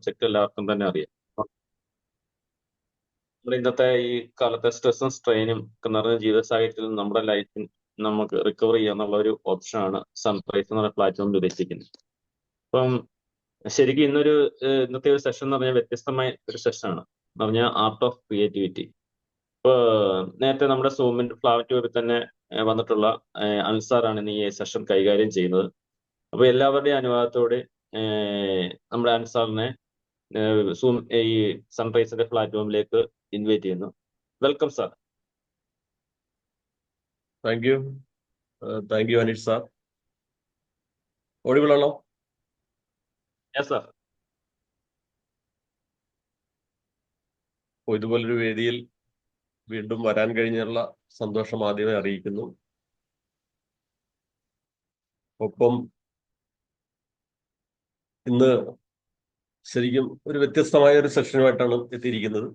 Subject എല്ലാവർക്കും തന്നെ അറിയാം. നമ്മുടെ ഇന്നത്തെ ഈ കാലത്തെ സ്ട്രെസ്സും സ്ട്രെയിനും ഒക്കെ നിറഞ്ഞ ജീവിത സാഹചര്യത്തിൽ നമ്മുടെ ലൈഫിൽ നമുക്ക് റിക്കവർ ചെയ്യാന്നുള്ള ഒരു ഓപ്ഷനാണ് സൺറൈസ് എന്ന് പറയുന്ന പ്ലാറ്റ്ഫോമിൽ ഉദ്ദേശിക്കുന്നത്. അപ്പം ശരിക്കും ഇന്നത്തെ ഒരു സെഷൻ എന്ന് പറഞ്ഞാൽ വ്യത്യസ്തമായ ഒരു സെഷനാണ് എന്ന് പറഞ്ഞാൽ ആർട്ട് ഓഫ് ക്രിയേറ്റിവിറ്റി. ഇപ്പൊ നേരത്തെ നമ്മുടെ സൂമിന്റെ ഫ്ലവർ ട്യൂബിൽ തന്നെ വന്നിട്ടുള്ള അൻസാറാണ് ഇന്ന് ഈ സെഷൻ കൈകാര്യം ചെയ്യുന്നത്. അപ്പൊ എല്ലാവരുടെയും അനുവാദത്തോടെ നമ്മുടെ അൻസാറിനെ സൂം ഈ സൺറൈസിന്റെ പ്ലാറ്റ്ഫോമിലേക്ക് ഇൻവൈറ്റ് ചെയ്യുന്നു. Welcome sir. Thank you Aneesh sir. ഒഴിവുള്ളോ? Yes sir. ഇതുപോലൊരു വേദിയിൽ വീണ്ടും വരാൻ കഴിഞ്ഞുള്ള സന്തോഷം ആദ്യമേ അറിയിക്കുന്നു. ഒപ്പം ഇന്ന് ശരിക്കും ഒരു വ്യത്യസ്തമായ ഒരു സെഷനുമായിട്ടാണ് എത്തിയിരിക്കുന്നത്.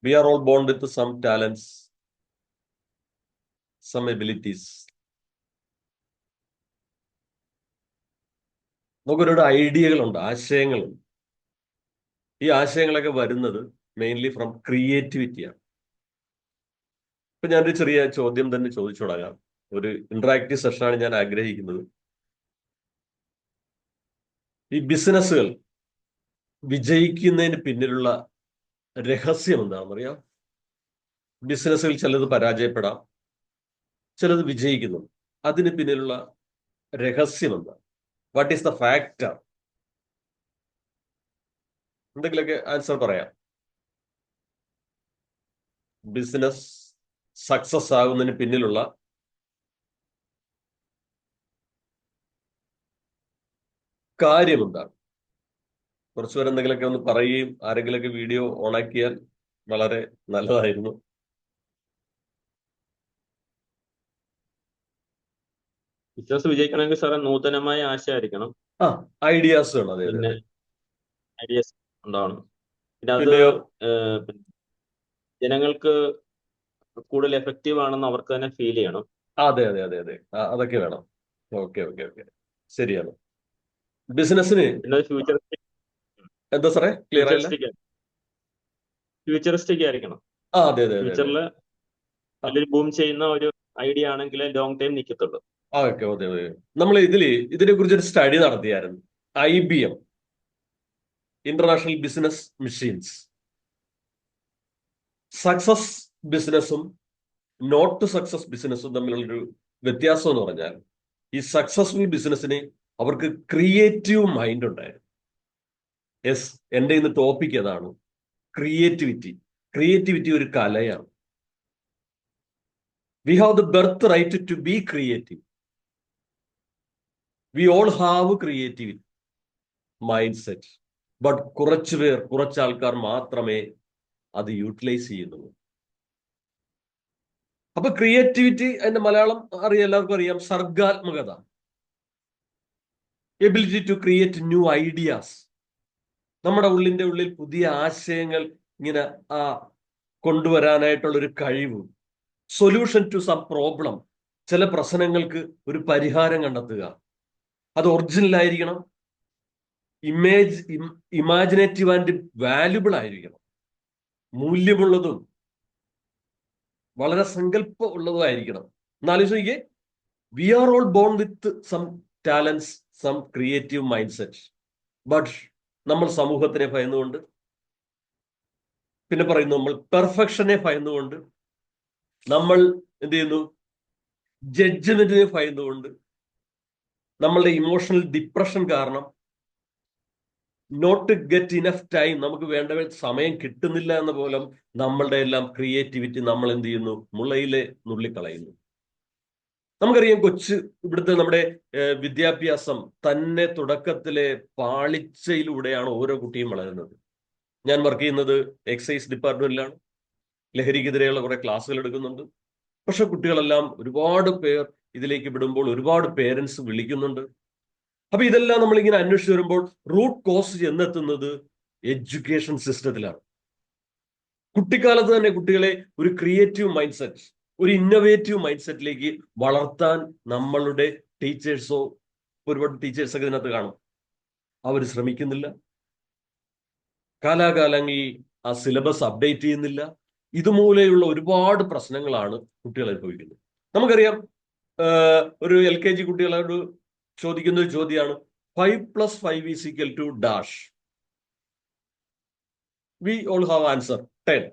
We are all born with some talents, some abilities. നമുക്കൊരുപാട് ഐഡിയകളുണ്ട്, ആശയങ്ങളുണ്ട്. ഈ ആശയങ്ങളൊക്കെ വരുന്നത് മെയിൻലി ഫ്രം ക്രിയേറ്റിവിറ്റിയാണ്. ഇപ്പൊ ഞാനൊരു ചെറിയ ചോദ്യം തന്നെ ചോദിച്ചു തുടങ്ങാം. ഒരു ഇന്ററാക്റ്റീവ് സെഷനാണ് ഞാൻ ആഗ്രഹിക്കുന്നത്. ഈ ബിസിനസ്സുകൾ വിജയിക്കുന്നതിന് പിന്നിലുള്ള രഹസ്യം എന്താണെന്ന് അറിയാം? ബിസിനസ്സുകൾ ചിലത് പരാജയപ്പെടാം, ചിലത് വിജയിക്കുന്നു. അതിന് പിന്നിലുള്ള രഹസ്യം എന്താ? What is the factor? എന്തെങ്കിലുമൊക്കെ ആൻസർ പറയാം. ബിസിനസ് സക്സസ് ആകുന്നതിന് പിന്നിലുള്ള കാര്യം എന്താണ്? കുറച്ചുപേർ എന്തെങ്കിലുമൊക്കെ ഒന്ന് പറയുകയും ആരെങ്കിലുമൊക്കെ വീഡിയോ ഓണാക്കിയാൽ വളരെ നല്ലതായിരുന്നു. ബിസിനസ് വിജയിക്കണമെങ്കിൽ സാറേ നൂതനമായ ആശയമായിരിക്കണം. ഐഡിയാസ് വേണം. അതെ, പിന്നെ ഐഡിയാസ് ഉണ്ടാവണം. പിന്നെ അത് പിന്നെയോ ജനങ്ങൾക്ക് കൂടുതൽ എഫക്റ്റീവ് ആണെന്ന് അവർക്ക് തന്നെ ഫീൽ ചെയ്യണം. അതെ അതെ അതെ അതെ അതൊക്കെ വേണം. ഓക്കെ ഓക്കെ ഓക്കെ, ശരിയാണ്. ബിസിനസ്സിന് പിന്നെ ഫ്യൂച്ചറിസ്റ്റിക് എന്താ സാറേ ക്ലിയർ ആയില്ല? ഫ്യൂച്ചറിസ്റ്റിക് ആയിരിക്കണം. അതെ അതെ ഫ്യൂച്ചറില് നല്ലൊരു ബൂം ചെയ്യുന്ന ഒരു ഐഡിയ ആണെങ്കിൽ ലോങ് ടൈം നിൽക്കത്തുള്ളൂ. Okay okay. നമ്മൾ ഇതിനെ കുറിച്ചൊരു സ്റ്റഡി നടത്തിയായിരുന്നു. IBM, international business machines. Success ബിസിനസ്സും നോട്ട് സക്സസ് ബിസിനസ്സും തമ്മിലുള്ളൊരു വ്യത്യാസം എന്ന് പറഞ്ഞാൽ, ഈ സക്സസ്ഫുൾ ബിസിനസ്സിന് അവർക്ക് ക്രിയേറ്റീവ് മൈൻഡ് ഉണ്ടായിരുന്നു. യെസ്, എൻ്റെ ഇന്ന് ടോപ്പിക് അതാണ്, ക്രിയേറ്റിവിറ്റി. ക്രിയേറ്റിവിറ്റി ഒരു കലയാണ്. We have the birth right to be creative. We all have creative mind set. But കുറച്ച് ആൾക്കാർ മാത്രമേ അത് യൂട്ടിലൈസ് ചെയ്യുന്നുള്ളൂ. അപ്പൊ ക്രിയേറ്റിവിറ്റി അതിന്റെ മലയാളം എല്ലാവർക്കും അറിയാം, സർഗാത്മകത. Ability to create new ideas. നമ്മുടെ ഉള്ളിൽ പുതിയ ആശയങ്ങൾ ഇങ്ങനെ കൊണ്ടുവരാനായിട്ടുള്ളൊരു കഴിവ്. Solution to some problem. ചില പ്രശ്നങ്ങൾക്ക് ഒരു പരിഹാരം കണ്ടെത്തുക. അത് ഒറിജിനൽ ആയിരിക്കണം, ഇമാജിനേറ്റീവ് ആൻഡ് വാല്യുബിൾ ആയിരിക്കണം, മൂല്യമുള്ളതും വളരെ സങ്കല്പം ഉള്ളതുമായിരിക്കണം. എന്നാലോചിക്കേ, we are all born with some talents, some creative mind set. But നമ്മൾ സമൂഹത്തിനെ ഭയന്നുകൊണ്ട്, പിന്നെ പറയുന്നു നമ്മൾ പെർഫെക്ഷനെ ഭയന്നുകൊണ്ട്, നമ്മൾ എന്ത് ചെയ്യുന്നു, ജഡ്ജ്മെന്റിനെ ഭയന്നുകൊണ്ട്, നമ്മളുടെ ഇമോഷണൽ ഡിപ്രഷൻ കാരണം, നോട്ട് ഗെറ്റ് ഇനഫ് ടൈം, നമുക്ക് വേണ്ട സമയം കിട്ടുന്നില്ല എന്ന പോലെ നമ്മളുടെ എല്ലാം ക്രിയേറ്റിവിറ്റി നമ്മൾ എന്ത് ചെയ്യുന്നു, മുളയിലെ നുള്ളിക്കളയുന്നു. നമുക്കറിയാം, ഇവിടുത്തെ നമ്മുടെ വിദ്യാഭ്യാസം തന്നെ തുടക്കത്തിലെ പാളിച്ചയിലൂടെയാണ് ഓരോ കുട്ടിയും വളരുന്നത്. ഞാൻ വർക്ക് ചെയ്യുന്നത് എക്സൈസ് ഡിപ്പാർട്ട്മെന്റിലാണ്. ലഹരിക്കെതിരെയുള്ള കുറെ ക്ലാസ്സുകൾ എടുക്കുന്നുണ്ട്. പക്ഷെ കുട്ടികളെല്ലാം ഒരുപാട് പേർ ഇതിലേക്ക് വിടുമ്പോൾ ഒരുപാട് പേരൻസ് വിളിക്കുന്നുണ്ട്. അപ്പൊ ഇതെല്ലാം നമ്മളിങ്ങനെ അന്വേഷിച്ച് വരുമ്പോൾ റൂട്ട് കോസ് ചെന്നെത്തുന്നത് എഡ്യൂക്കേഷൻ സിസ്റ്റത്തിലാണ്. കുട്ടിക്കാലത്ത് തന്നെ കുട്ടികളെ ഒരു ക്രിയേറ്റീവ് മൈൻഡ് സെറ്റ്, ഒരു ഇന്നോവേറ്റീവ് മൈൻഡ് സെറ്റിലേക്ക് വളർത്താൻ നമ്മളുടെ ടീച്ചേഴ്സോ ഒരുപാട് ടീച്ചേഴ്സൊക്കെ ഇതിനകത്ത് കാണും. അവർ ശ്രമിക്കുന്നില്ല, കാലാകാലങ്ങളിൽ ആ സിലബസ് അപ്ഡേറ്റ് ചെയ്യുന്നില്ല. ഇതുമൂലെയുള്ള ഒരുപാട് പ്രശ്നങ്ങളാണ് കുട്ടികൾ അനുഭവിക്കുന്നത്. നമുക്കറിയാം, ഒരു LKG കുട്ടികളോട് ചോദിക്കുന്ന ഒരു ചോദ്യമാണ് 5 + 5 = dash. V all have answer 10.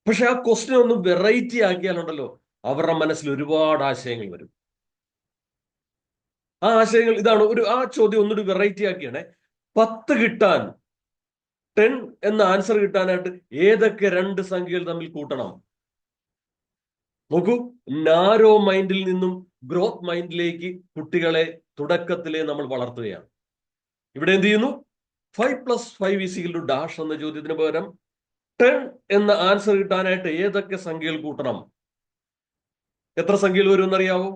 പക്ഷെ ആ ക്വസ്റ്റ്യൻ ഒന്ന് വെറൈറ്റി ആക്കിയാലുണ്ടല്ലോ, അവരുടെ മനസ്സിൽ ഒരുപാട് ആശയങ്ങൾ വരും. ആ ആശയങ്ങൾ ഇതാണ്. ആ ചോദ്യം ഒന്നൊരു വെറൈറ്റി ആക്കിയാണേ, 10 കിട്ടാൻ, 10 എന്ന ആൻസർ കിട്ടാനായിട്ട് ഏതൊക്കെ 2 സംഖ്യകൾ തമ്മിൽ കൂട്ടണം? നോക്കൂ, നാരോ മൈൻഡിൽ നിന്നും ഗ്രോത്ത് മൈൻഡിലേക്ക് കുട്ടികളെ തുടക്കത്തിലെ നമ്മൾ വളർത്തുകയാണ്. ഇവിടെ എന്ത് ചെയ്യുന്നു? 5 + 5 = ഡാഷ് എന്ന ചോദ്യത്തിന് പകരം 10 എന്ന ആൻസർ കിട്ടാനായിട്ട് ഏതൊക്കെ സംഖ്യകൾ കൂട്ടണം? എത്ര സംഖ്യകൾ വരും എന്നറിയാവോ?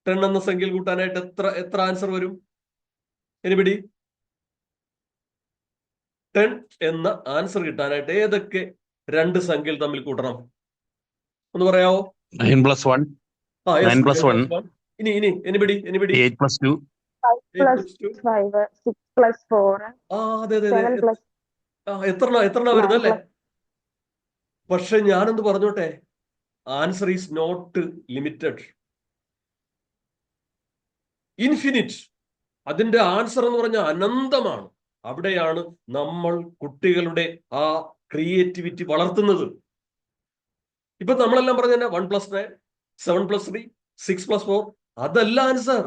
10 എന്ന സംഖ്യയിൽ കൂട്ടാനായിട്ട് എത്ര ആൻസർ വരും? എനിബഡി? 10 എന്ന ആൻസർ കിട്ടാനായിട്ട് ഏതൊക്കെ 2 സംഖ്യകൾ തമ്മിൽ കൂട്ടണം? ഒന്ന് പറയാവോ? 9 + 1. ആ, yes, 9 + 1. ഇനി എനിബഡി? 8 + 2. 5 + 5, 6 + 4, ആ, അതെ 7 + എത്ര വരുന്നല്ലേ? പക്ഷെ ഞാനൊന്ന് പറഞ്ഞോട്ടെ, answer is not limited, infinite. അതിന്റെ ആൻസർ എന്ന് പറഞ്ഞാൽ അനന്തമാണ്. അവിടെയാണ് നമ്മൾ കുട്ടികളുടെ ആ ക്രിയേറ്റിവിറ്റി വളർത്തുന്നത്. ഇപ്പൊ നമ്മളെല്ലാം പറഞ്ഞ 1 + 9, 7 + 3, 6 + 4, അതല്ല ആൻസർ.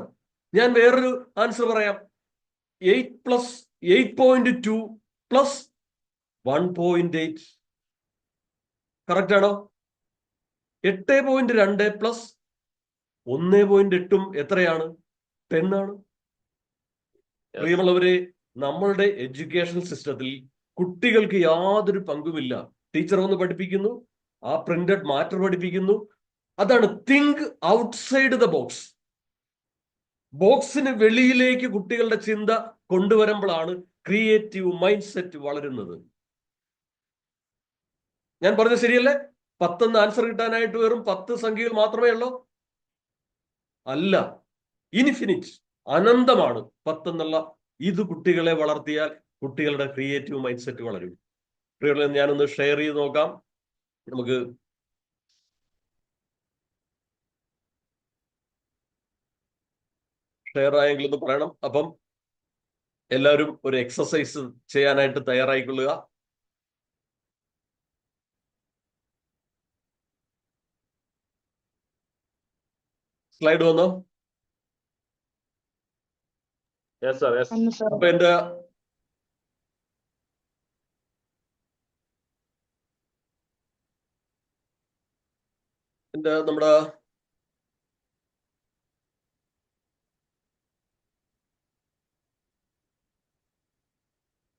ഞാൻ വേറൊരു ആൻസർ പറയാം. 8.2 + 1.8. കറക്റ്റ് ആണോ? 8.2 + 1.8 എത്രയാണ്? 10 ആണ്. പ്രിയമുള്ളവരെ, നമ്മളുടെ എഡ്യൂക്കേഷൻ സിസ്റ്റത്തിൽ കുട്ടികൾക്ക് യാതൊരു പങ്കുമില്ല. ടീച്ചർ ഒന്ന് പഠിപ്പിക്കുന്നു, ആ പ്രിന്റഡ് മാറ്റർ പഠിപ്പിക്കുന്നു. അതാണ് തിങ്ക് ഔട്ട്സൈഡ് ദ ബോക്സ്. ബോക്സിന് വെളിയിലേക്ക് കുട്ടികളുടെ ചിന്ത കൊണ്ടുവരുമ്പോഴാണ് ക്രിയേറ്റീവ് മൈൻഡ് സെറ്റ് വളരുന്നത്. ഞാൻ പറഞ്ഞത് ശരിയല്ലേ? 10 എന്ന ആൻസർ കിട്ടാനായിട്ട് വെറും 10 സംഖ്യകൾ മാത്രമേ ഉള്ളൂ? അല്ല, ഇൻഫിനിറ്റ്, അനന്തമാണ് 10 എന്നുള്ള. ഇത് കുട്ടികളെ വളർത്തിയാൽ കുട്ടികളുടെ ക്രിയേറ്റീവ് മൈൻഡ് സെറ്റ് വളരും. ഞാനൊന്ന് ഷെയർ ചെയ്ത് നോക്കാം. നമുക്ക് ഷെയർ ആയെങ്കിൽ ഒന്ന് പറയണം. അപ്പം എല്ലാവരും ഒരു എക്സസൈസ് ചെയ്യാനായിട്ട് തയ്യാറായിക്കൊള്ളുക. സ്ലൈഡ് വന്നോ? അപ്പൊ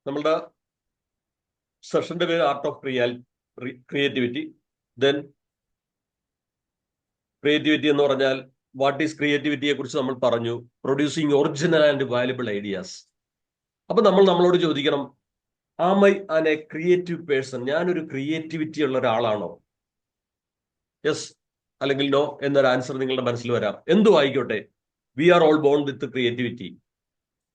നമ്മുടെ സെഷന്റെ പേര് art of creativity. Then creativity എന്ന് പറഞ്ഞാൽ വാട്ട് ഈസ് ക്രിയേറ്റിവിറ്റിയെ കുറിച്ച് നമ്മൾ പറഞ്ഞു. Producing original and valuable ideas. അപ്പൊ നമ്മളോട് ചോദിക്കണം, am I an a creative person? ഞാനൊരു ക്രിയേറ്റിവിറ്റി ഉള്ള ഒരാളാണോ? യെസ് അല്ലെങ്കിൽ നോ എന്നൊരു ആൻസർ നിങ്ങളുടെ മനസ്സിൽ വരാം. എന്തും ആയിക്കോട്ടെ, we are all born with creativity.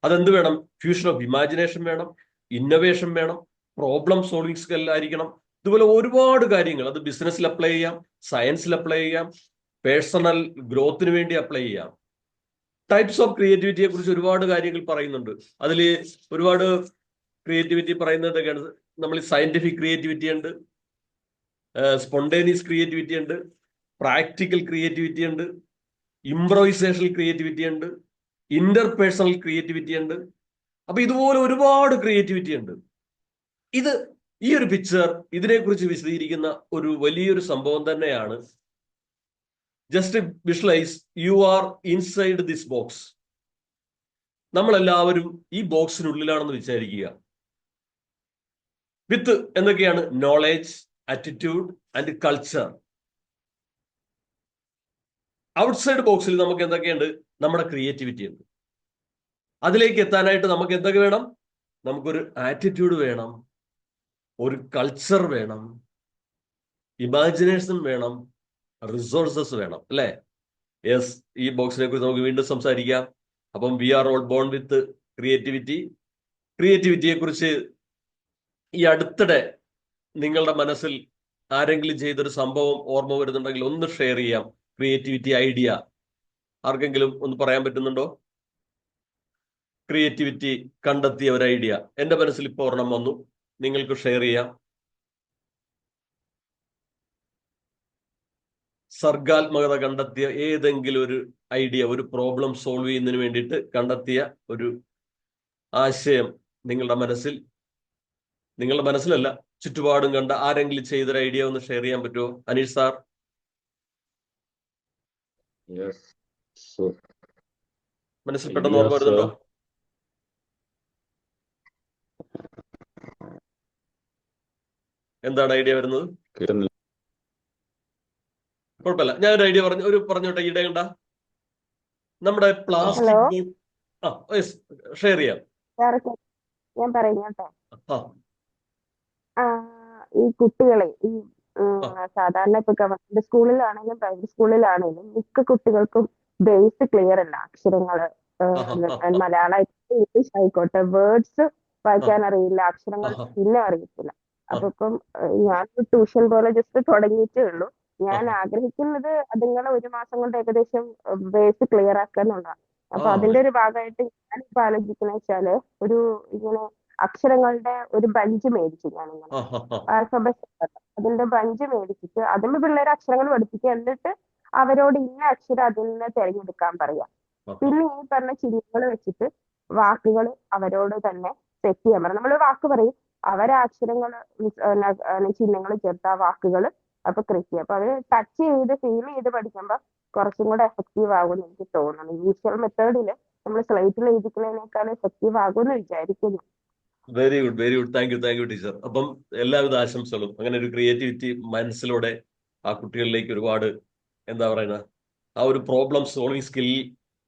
അതെന്ത് വേണം? ഫ്യൂഷൻ ഓഫ് ഇമാജിനേഷൻ വേണം, ഇന്നോവേഷൻ വേണം, പ്രോബ്ലം സോൾവിംഗ് സ്കിൽ ആയിരിക്കണം. ഇതുപോലെ ഒരുപാട് കാര്യങ്ങൾ. അത് ബിസിനസ്സിൽ അപ്ലൈ ചെയ്യാം, സയൻസിൽ അപ്ലൈ ചെയ്യാം, പേഴ്സണൽ ഗ്രോത്തിന് വേണ്ടി അപ്ലൈ ചെയ്യാം. ടൈപ്സ് ഓഫ് ക്രിയേറ്റിവിറ്റിയെ കുറിച്ച് ഒരുപാട് കാര്യങ്ങൾ പറയുന്നുണ്ട്. അതിൽ ഒരുപാട് ക്രിയേറ്റിവിറ്റി പറയുന്നതൊക്കെയാണ്. നമ്മൾ സയന്റിഫിക് ക്രിയേറ്റിവിറ്റി ഉണ്ട്, സ്പോണ്ടേനിയസ് ക്രിയേറ്റിവിറ്റി ഉണ്ട്, പ്രാക്ടിക്കൽ ക്രിയേറ്റിവിറ്റി ഉണ്ട്, ഇംപ്രൊവൈസേഷണൽ ക്രിയേറ്റിവിറ്റി ഉണ്ട്, ഇന്റർപേഴ്സണൽ ക്രിയേറ്റിവിറ്റി ഉണ്ട്. അപ്പൊ ഇതുപോലെ ഒരുപാട് ക്രിയേറ്റിവിറ്റി ഉണ്ട്. ഈ ഒരു പിക്ചർ ഇതിനെക്കുറിച്ച് വിശദീകരിക്കുന്ന ഒരു വലിയൊരു സംഭവം തന്നെയാണ്. Just visualise, you are inside this box. നമ്മളെല്ലാവരും ഈ ബോക്സിനുള്ളിലാണെന്ന് വിചാരിക്കുക. വിത്ത് എന്തൊക്കെയാണ്? Knowledge, attitude and culture. Outside ബോക്സിൽ നമുക്ക് എന്തൊക്കെയുണ്ട്? നമ്മുടെ ക്രിയേറ്റിവിറ്റി ഉണ്ട്. അതിലേക്ക് എത്താനായിട്ട് നമുക്ക് എന്തൊക്കെ വേണം? നമുക്കൊരു ആറ്റിറ്റ്യൂഡ് വേണം, ഒരു കൾച്ചർ വേണം, ഇമാജിനേഷൻ വേണം, റിസോഴ്സസ് വേണം, അല്ലേ? യെസ്, ഈ ബോക്സിനെ കുറിച്ച് നമുക്ക് വീണ്ടും സംസാരിക്കാം. അപ്പം we are all born with ക്രിയേറ്റിവിറ്റിയെ കുറിച്ച് ഈ അടുത്തിടെ നിങ്ങളുടെ മനസ്സിൽ ആരെങ്കിലും ചെയ്തൊരു സംഭവം ഓർമ്മ വരുന്നുണ്ടെങ്കിൽ ഒന്ന് ഷെയർ ചെയ്യാം. ക്രിയേറ്റിവിറ്റി ഐഡിയ ആർക്കെങ്കിലും ഒന്ന് പറയാൻ പറ്റുന്നുണ്ടോ? ക്രിയേറ്റിവിറ്റി കണ്ടെത്തിയ ഒരു ഐഡിയ എന്റെ മനസ്സിൽ ഇപ്പോൾ ഒരെണ്ണം വന്നു, നിങ്ങൾക്ക് ഷെയർ ചെയ്യാം. സർഗാത്മകത കണ്ടെത്തിയ ഏതെങ്കിലും ഒരു ഐഡിയ, ഒരു പ്രോബ്ലം സോൾവ് ചെയ്യുന്നതിന് വേണ്ടിയിട്ട് കണ്ടെത്തിയ ഒരു ആശയം നിങ്ങളുടെ മനസ്സിലല്ല, ചുറ്റുപാടും കണ്ട ആരെങ്കിലും ചെയ്തൊരു ഐഡിയ ഒന്ന് ഷെയർ ചെയ്യാൻ പറ്റുമോ? അനീഷ് സാർ, മനസ്സിൽ പെട്ടെന്ന് ഓർമ്മ വരുന്നുണ്ടോ? എന്താണ് ഐഡിയ വരുന്നത്? കുഴപ്പമില്ല, ഞാനൊരു ഐഡിയ പറഞ്ഞോട്ടെ. ഈയിടെ കണ്ട നമ്മുടെ പ്ലാസ്റ്റിക് ഷെയർ ചെയ്യാം. ഞാൻ പറയുന്നോട്ടെ. ആ ഈ കുട്ടികളെ സാധാരണ ഇപ്പൊ ഗവൺമെന്റ് സ്കൂളിലാണെങ്കിലും പ്രൈവറ്റ് സ്കൂളിലാണെങ്കിലും മിക്ക കുട്ടികൾക്കും ബേസ് ക്ലിയർ അല്ല. അക്ഷരങ്ങള് മലയാളം ഇംഗ്ലീഷ് ആയിക്കോട്ടെ, വേർഡ്സ് വായിക്കാൻ അറിയില്ല, അക്ഷരങ്ങൾ പിന്നെ അറിയത്തില്ല. അപ്പൊ ഇപ്പം ഞാൻ ട്യൂഷൻ പോലെ ജസ്റ്റ് തുടങ്ങിയിട്ടേ ഉള്ളൂ. ഞാൻ ആഗ്രഹിക്കുന്നത് അതുങ്ങളെ 1 മാസം കൊണ്ട് ഏകദേശം ബേസ് ക്ലിയർ ആക്കാന്നുള്ളതാണ്. അപ്പൊ അതിന്റെ ഒരു ഭാഗമായിട്ട് ഞാനിപ്പോ ആലോചിക്കുന്ന വെച്ചാല് ഇങ്ങനെ അക്ഷരങ്ങളുടെ ഒരു ബഞ്ച് മേടിച്ചു. ഞാനിങ്ങനെ ആൽഫബറ്റ് അതിന്റെ ബഞ്ച് മേടിച്ചിട്ട് അതിൽ പിള്ളേരെ അക്ഷരങ്ങൾ പഠിപ്പിക്കുക, എന്നിട്ട് അവരോട് ഇന്ന അക്ഷരം അതിൽ നിന്ന് തിരഞ്ഞെടുക്കാൻ പറയാം. പിന്നെ ഈ പറഞ്ഞ ചിഹ്നങ്ങൾ വെച്ചിട്ട് വാക്കുകൾ അവരോട് തന്നെ സെറ്റ് ചെയ്യാൻ പറയാം. നമ്മൾ വാക്ക് പറയും, അവരെ അക്ഷരങ്ങൾ ചിഹ്നങ്ങൾ ചേർത്ത് ആ വാക്കുകൾ അപ്പൊ ക്രിയേറ്റ് ചെയ്യും. അപ്പൊ അത് ടച്ച് ചെയ്ത് ഫീൽ ചെയ്ത് പഠിക്കുമ്പോൾ കുറച്ചും കൂടെ എഫക്റ്റീവ് ആകുമെന്ന് എനിക്ക് തോന്നുന്നു. യൂഷ്വൽ മെത്തേഡില് നമ്മൾ സ്ലൈറ്റിൽ എഴുതിക്കുന്നതിനേക്കാൾ എഫക്റ്റീവ് ആകുമെന്ന് വിചാരിക്കുന്നു. Very good. Thank you teacher. അപ്പം എല്ലാവിധ ആശംസകളും. അങ്ങനെ ഒരു ക്രിയേറ്റിവിറ്റി മനസ്സിലൂടെ ആ കുട്ടികളിലേക്ക് ഒരുപാട് എന്താ പറയുന്ന ആ ഒരു പ്രോബ്ലം സോൾവിങ് സ്കിൽ